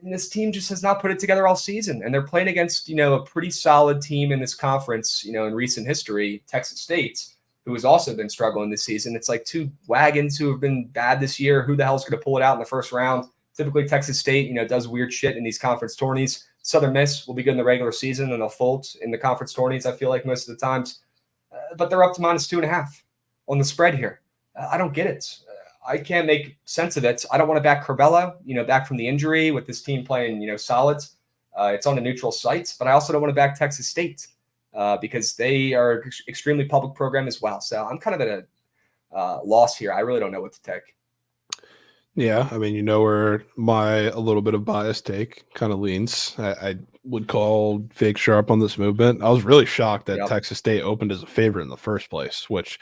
And this team just has not put it together all season. And they're playing against, a pretty solid team in this conference, in recent history, Texas State, who has also been struggling this season. It's like 2 wagons who have been bad this year. Who the hell is going to pull it out in the first round? Typically, Texas State, does weird shit in these conference tourneys. Southern Miss will be good in the regular season, and they'll fold in the conference tourneys, I feel like, most of the times. But they're up to -2.5 on the spread here. I don't get it. I can't make sense of it. I don't want to back Curbelo, back from the injury with this team playing, solid. It's on a neutral site, but I also don't want to back Texas State because they are an extremely public program as well. So I'm kind of at a loss here. I really don't know what to take. Yeah, I mean, where my a little bit of biased take kind of leans. I would call fake sharp on this movement. I was really shocked that Texas State opened as a favorite in the first place, which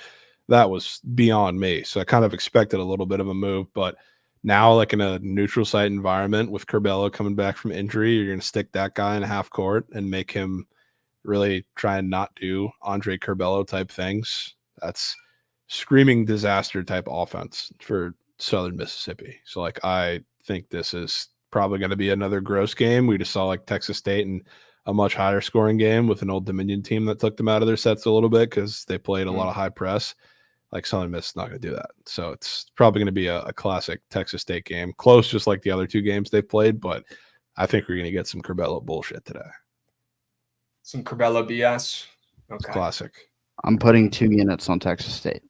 that was beyond me. So I kind of expected a little bit of a move, but now, like in a neutral site environment with Curbelo coming back from injury, you're going to stick that guy in half court and make him really try and not do Andre Curbelo type things. That's screaming disaster type offense for Southern Mississippi. So I think this is probably going to be another gross game. We just saw Texas State in a much higher scoring game with an Old Dominion team that took them out of their sets a little bit because they played a lot of high press. Southern Miss is not going to do that. So it's probably going to be a classic Texas State game. Close, just like the other 2 games they've played, but I think we're going to get some Curbelo bullshit today. Some Curbelo BS. Okay. It's classic. I'm putting 2 units on Texas State.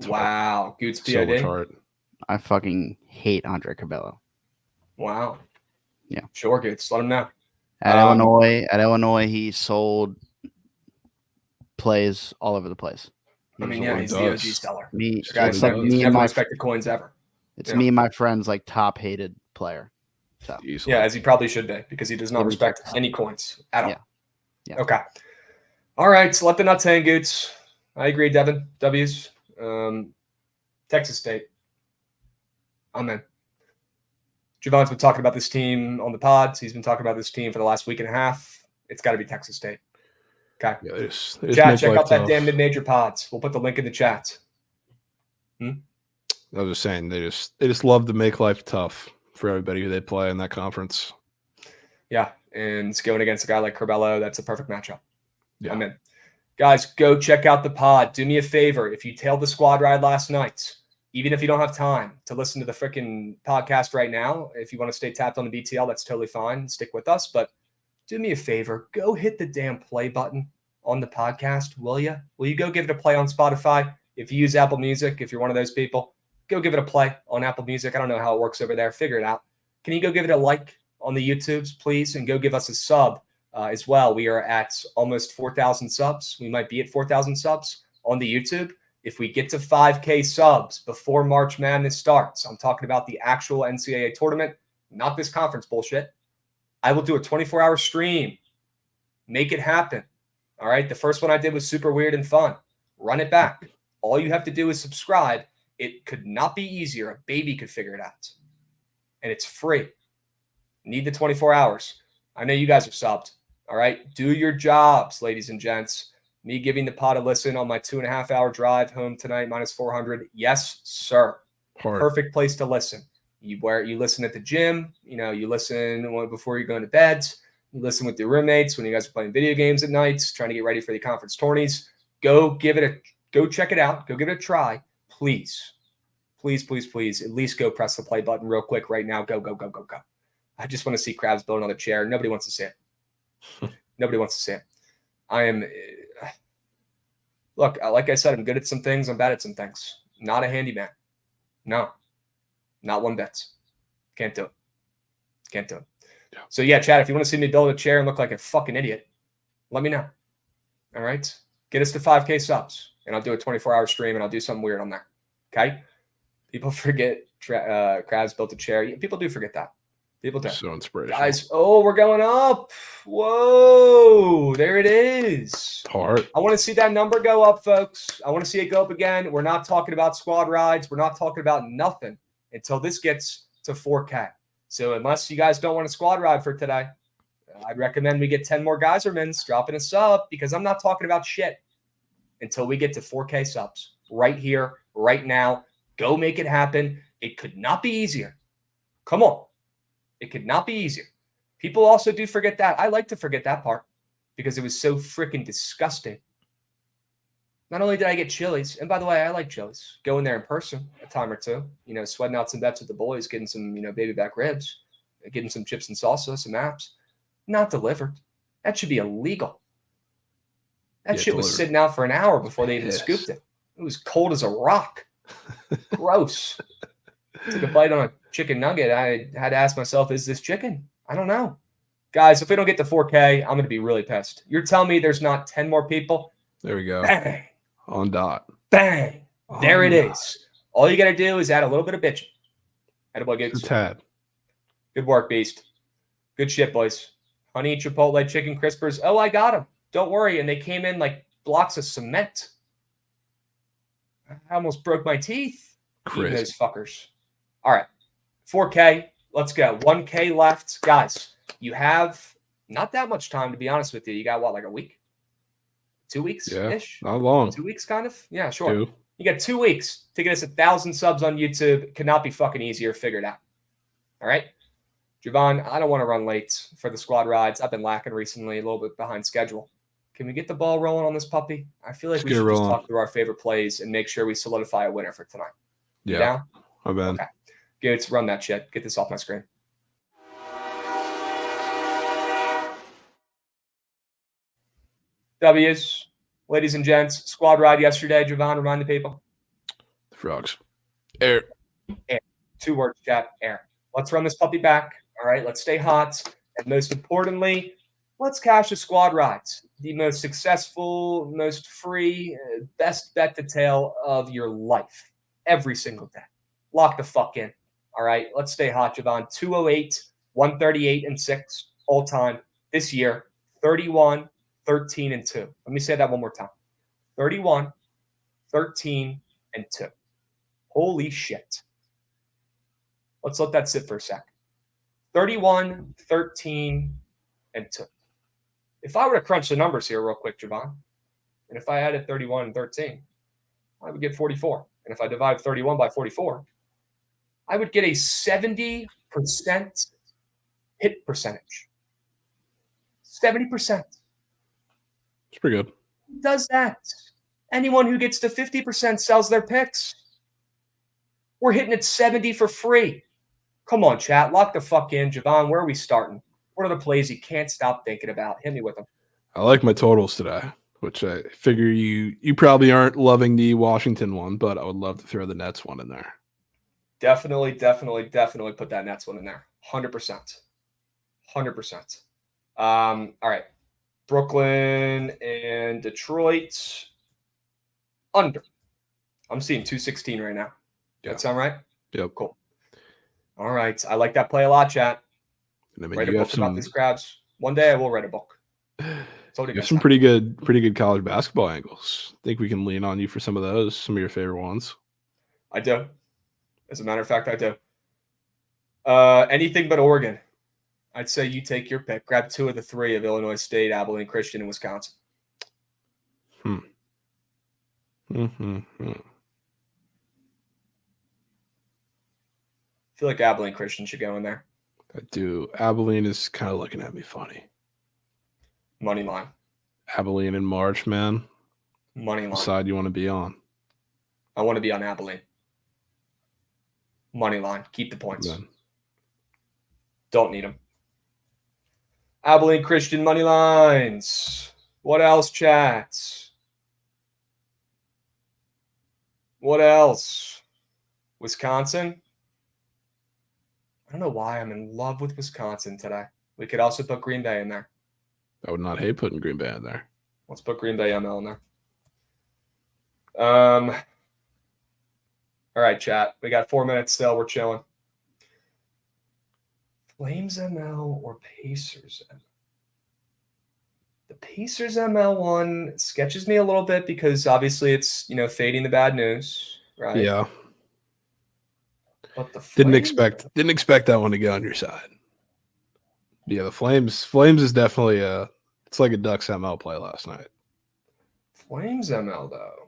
Wow. Goots POD. So much heart. I fucking hate Andre Curbelo. Wow. Yeah. Sure, Goots. Let him know. At Illinois, he sold plays all over the place. I mean, he's the OG stellar. It's like me and my expected coins ever. It's me and my friend's top hated player. So yeah, as he probably should be because he does not respect any coins at all. Yeah. Okay. All right. So let the nuts hang, Goots. I agree, Devin. W's. Texas State. I'm in. Javon's been talking about this team on the pods. He's been talking about this team for the last week and a half. It's got to be Texas State. Okay. Yeah, chat, check out that damn mid-major pods. We'll put the link in the chat. I was just saying they just love to make life tough for everybody who they play in that conference. Yeah, and it's going against a guy like Curbelo. That's a perfect matchup. Yeah. I'm in. Guys, go check out the pod. Do me a favor. If you tailed the squad ride last night, even if you don't have time to listen to the freaking podcast right now, if you want to stay tapped on the BTL, that's totally fine. Stick with us. But do me a favor. Go hit the damn play button on the podcast, will you? Will you go give it a play on Spotify? If you use Apple Music, if you're one of those people, go give it a play on Apple Music. I don't know how it works over there. Figure it out. Can you go give it a like on the YouTubes, please? And go give us a sub as well. We are at almost 4,000 subs. We might be at 4,000 subs on the YouTube. If we get to 5K subs before March Madness starts, I'm talking about the actual NCAA tournament, not this conference bullshit, I will do a 24-hour stream. Make it happen. All right? The first one I did was super weird and fun. Run it back. All you have to do is subscribe. It could not be easier. A baby could figure it out. And it's free. Need the 24 hours. I know you guys are subbed. All right? Do your jobs, ladies and gents. Me giving the pod a listen on my 2.5-hour drive home tonight, -400. Yes, sir. Hard. Perfect place to listen. You listen at the gym. You listen before you're going to bed. You listen with your roommates when you guys are playing video games at nights, trying to get ready for the conference tourneys. Go check it out. Go give it a try. Please, please, please, please. At least go press the play button real quick right now. Go, go, go, go, go. I just want to see Krabs build another chair. Nobody wants to see it. Nobody wants to see it. I am. Look, like I said, I'm good at some things. I'm bad at some things. Not a handyman. No, not one bit. Can't do it. Can't do it. Yeah. So yeah, Chad, if you want to see me build a chair and look like a fucking idiot, let me know. All right, get us to 5K subs, and I'll do a 24-hour stream, and I'll do something weird on there. Okay. People forget Krabs built a chair. People do forget that. People do. So inspirational. Guys, we're going up. Whoa, there it is. Heart. I want to see that number go up, folks. I want to see it go up again. We're not talking about squad rides. We're not talking about nothing until this gets to 4K. So unless you guys don't want a squad ride for today, I'd recommend we get 10 more Geysermans dropping a sub, because I'm not talking about shit until we get to 4K subs right here, right now. Go make it happen. It could not be easier. Come on. It could not be easier. People also do forget that. I like to forget that part because it was so freaking disgusting. Not only did I get Chili's, and by the way, I like Chili's. Going there in person a time or two, sweating out some bets with the boys, getting some, baby back ribs, getting some chips and salsa, some apps. Not delivered. That should be illegal. That shit was sitting out for an hour before they even scooped it. It was cold as a rock. Gross. Took a bite on a chicken nugget. I had to ask myself, is this chicken? I don't know. Guys, if we don't get to 4K, I'm going to be really pissed. You're telling me there's not 10 more people? There we go. Bang. On dot. Bang. There it is. All you got to do is add a little bit of bitching. Attaboy, Gates. Tad. Good work, Beast. Good shit, boys. Honey Chipotle chicken crispers. Oh, I got them. Don't worry. And they came in like blocks of cement. I almost broke my teeth. Eating those fuckers. All right. 4K. Let's go. 1K left. Guys, you have not that much time, to be honest with you. You got what, like a week? 2 weeks-ish? Yeah, not long. 2 weeks, kind of? Yeah, sure. 2. You got 2 weeks to get us 1,000 subs on YouTube. Could not be fucking easier. Figure it out. All right? Javon, I don't want to run late for the squad rides. I've been lacking recently, a little bit behind schedule. Can we get the ball rolling on this puppy? I feel like we should just talk through our favorite plays and make sure we solidify a winner for tonight. You down? I'm in. Okay. Good. Run that shit. Get this off my screen. W's, ladies and gents. Squad ride yesterday. Javon, remind the people. The Frogs. Air. Air. 2 words, chat. Air. Let's run this puppy back. All right. Let's stay hot. And most importantly, let's cash the squad rides. The most successful, most free, best bet to tail of your life. Every single day. Lock the fuck in. All right. Let's stay hot, Javon. 208, 138, and 6 all time this year. 31, 13, and 2. Let me say that one more time. 31, 13, and 2. Holy shit. Let's let that sit for a sec. 31, 13, and 2. If I were to crunch the numbers here real quick, Javon, and if I added 31 and 13, I would get 44. And if I divide 31 by 44, I would get a 70% hit percentage. 70%. It's pretty good. Who does that? Anyone who gets to 50% sells their picks. We're hitting at 70 for free. Come on, chat. Lock the fuck in. Javon, where are we starting? What are the plays you can't stop thinking about? Hit me with them. I like my totals today, which I figure you probably aren't loving the Washington one, but I would love to throw the Nets one in there. Definitely put that Nets one in there. 100%. 100%. All right. Brooklyn and Detroit. Under. I'm seeing 216 right now. Yeah. That sound right? Yep. Cool. All right. I like that play a lot, chat. And I mean, Write a book about these crabs. One day I will write a book. You have some pretty good college basketball angles. I think we can lean on you for some of those, some of your favorite ones. I do. As a matter of fact, I do. Anything but Oregon. I'd say you take your pick. Grab 2 of the 3 of Illinois State, Abilene Christian, and Wisconsin. I feel like Abilene Christian should go in there. I do. Abilene is kind of looking at me funny. Money line. Abilene in March, man. Money line. What side you want to be on? I want to be on Abilene. Money line. Keep the points. Man. Don't need them. Abilene Christian money lines. What else, chats? What else? Wisconsin. I don't know why I'm in love with Wisconsin today. We could also put Green Bay in there. I would not hate putting Green Bay in there. Let's put Green Bay ML in there. All right, chat. We got 4 minutes still. We're chilling. Flames ML or Pacers ML? The Pacers ML one sketches me a little bit because obviously it's, fading the bad news, right? Yeah. But the Flames, Flames, didn't expect that one to go on your side. Yeah, the Flames is definitely it's like a Ducks ML play last night. Flames ML though.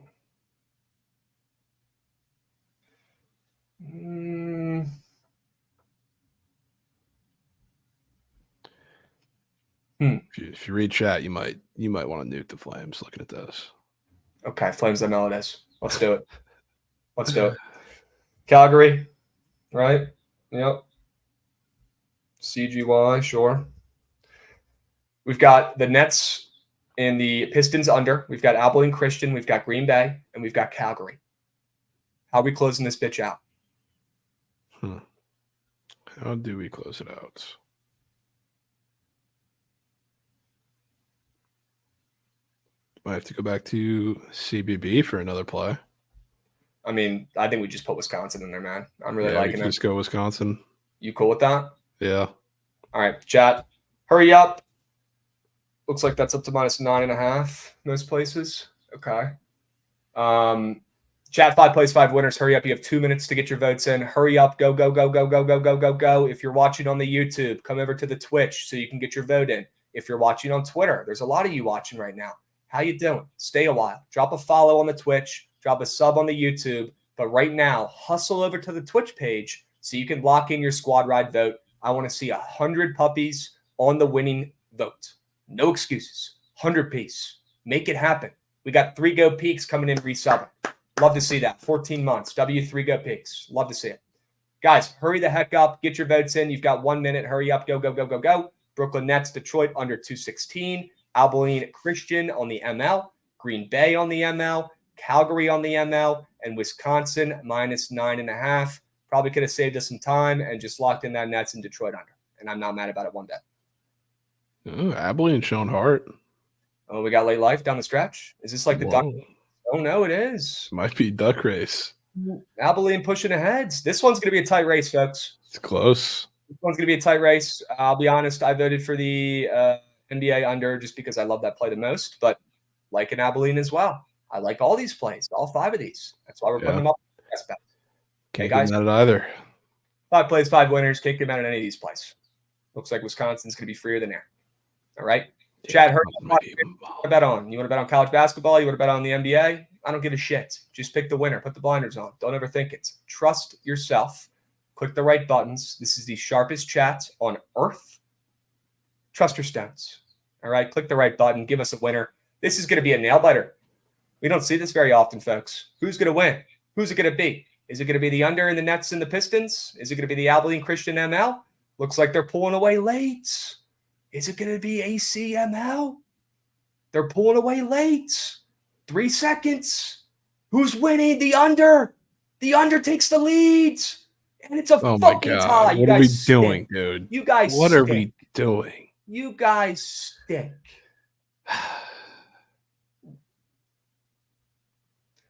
If you read chat, you might want to nuke the Flames looking at this. Okay, Flames ML it is. Let's do it. Let's do it. Calgary, right? Yep. CGY, sure. We've got the Nets and the Pistons under. We've got Abilene Christian. We've got Green Bay. And we've got Calgary. How are we closing this bitch out? How do we close it out? Might have to go back to CBB for another play. I mean, I think we just put Wisconsin in there, man. I'm really liking it. Just go Wisconsin. You cool with that? Yeah. All right, chat. Hurry up. Looks like that's up to -9.5 most places. Okay. Chat 5 plays 5 winners. Hurry up. You have 2 minutes to get your votes in. Hurry up. Go, go, go, go, go, go, go, go, go. If you're watching on the YouTube, come over to the Twitch so you can get your vote in. If you're watching on Twitter, there's a lot of you watching right now. How you doing? Stay a while. Drop a follow on the Twitch. Drop a sub on the YouTube. But right now, hustle over to the Twitch page so you can lock in your squad ride vote. I want to see 100 puppies on the winning vote. No excuses. 100 piece. Make it happen. We got 3 Go Peaks coming in resubbing. Love to see that. 14 months. W3 Go Peaks. Love to see it. Guys, hurry the heck up. Get your votes in. You've got 1 minute. Hurry up. Go, go, go, go, go. Brooklyn Nets, Detroit under 216. Abilene Christian on the ML. Green Bay on the ML. Calgary on the ML. And Wisconsin -9.5. Probably could have saved us some time and just locked in that Nets and Detroit under. And I'm not mad about it one bit. Oh, Abilene showing heart. Oh, we got late life down the stretch. Is this like the Duck? Oh, no, it is. Might be Duck race. Abilene pushing ahead. This one's going to be a tight race, folks. It's close. This one's going to be a tight race. I'll be honest. I voted for the NBA under just because I love that play the most, but like in Abilene as well. I like all these plays, all 5 of these. That's why we're putting them up. Can't get mad at either. 5 plays, 5 winners. Can't get mad at any of these plays. Looks like Wisconsin's going to be freer than air. All right. Chad, what you want to bet on? You want to bet on college basketball? You want to bet on the NBA? I don't give a shit. Just pick the winner. Put the blinders on. Don't overthink it. Trust yourself. Click the right buttons. This is the sharpest chat on earth. Trust your stones. All right. Click the right button. Give us a winner. This is going to be a nail biter. We don't see this very often, folks. Who's going to win? Who's it going to be? Is it going to be the under in the Nets and the Pistons? Is it going to be the Abilene Christian ML? Looks like they're pulling away late. Is it going to be ACML? They're pulling away late. 3 seconds. Who's winning? The under. The under takes the lead. And it's a fucking tie. What are we doing, dude? You guys What are we doing? You guys stink.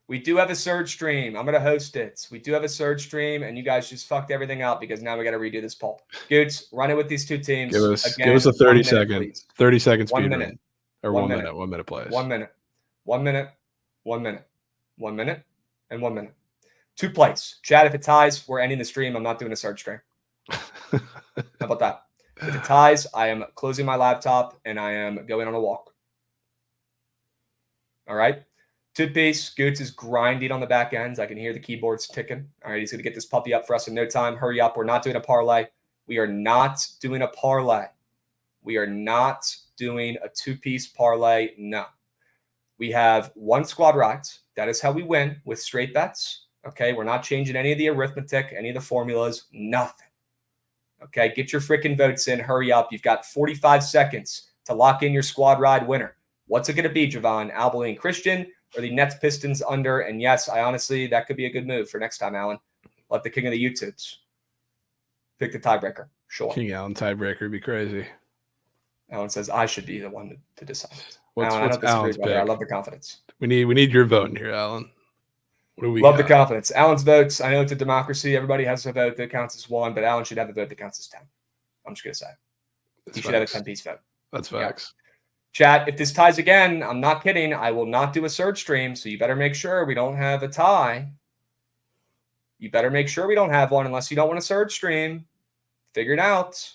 We do have a Surge stream. I'm going to host it. We do have a Surge stream, and you guys just fucked everything up because now we got to redo this poll. Goots, run it with these 2 teams. Give us a 30 seconds. 30 seconds. 1 minute. Or 1 minute. 1 minute plays. 1 minute. 1 minute. 1 minute. 1 minute. And 1 minute. 2 plays. Chad, if it ties, we're ending the stream. I'm not doing a Surge stream. How about that? If it ties, I am closing my laptop and I am going on a walk. All right. 2 piece. Goots is grinding on the back ends. I can hear the keyboards ticking. All right. He's going to get this puppy up for us in no time. Hurry up. We're not doing a parlay. We are not doing a parlay. We are not doing a 2-piece parlay. No. We have 1 squad rides. That is how we win with straight bets. Okay. We're not changing any of the arithmetic, any of the formulas, nothing. Okay. Get your freaking votes in. Hurry up. You've got 45 seconds to lock in your squad ride winner. What's it going to be, Javon? Abilene Christian or the Nets Pistons under? And yes, I honestly, that could be a good move for next time, Alan. Let the king of the YouTubes pick the tiebreaker. Sure. King Allen tiebreaker would be crazy. Alan says I should be the one to decide. What's Alan, I don't disagree, Alan's brother. I pick? love the confidence. We need your vote in here, Alan. What do we love got? the confidence. Alan's votes. I know it's a democracy. Everybody has a vote that counts as 1, but Alan should have a vote that counts as 10. I'm just gonna say he should have a 10-piece vote. That's facts. Yeah. Chat, if this ties again, I'm not kidding. I will not do a surge stream, so you better make sure we don't have a tie. You better make sure we don't have one unless you don't want a surge stream. Figure it out.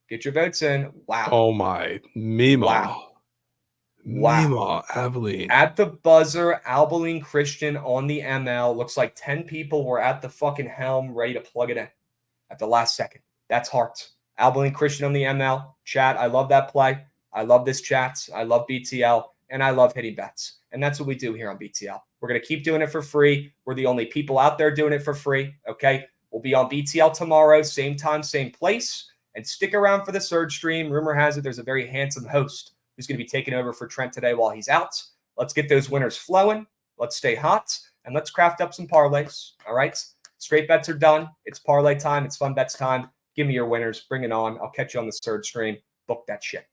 Get your votes in. Wow. Oh my Mima. Wow. Mima, Abilene. At the buzzer, Abilene Christian on the ML. Looks like 10 people were at the fucking helm ready to plug it in at the last second. That's heart. Abilene Christian on the ML. Chat, I love that play. I love this chat. I love BTL. And I love hitting bets. And that's what we do here on BTL. We're going to keep doing it for free. We're the only people out there doing it for free. Okay? We'll be on BTL tomorrow, same time, same place. And stick around for the surge stream. Rumor has it there's a very handsome host who's going to be taking over for Trent today while he's out. Let's get those winners flowing. Let's stay hot. And let's craft up some parlays. All right? Straight bets are done. It's parlay time. It's fun bets time. Give me your winners. Bring it on. I'll catch you on the surge stream. Book that shit.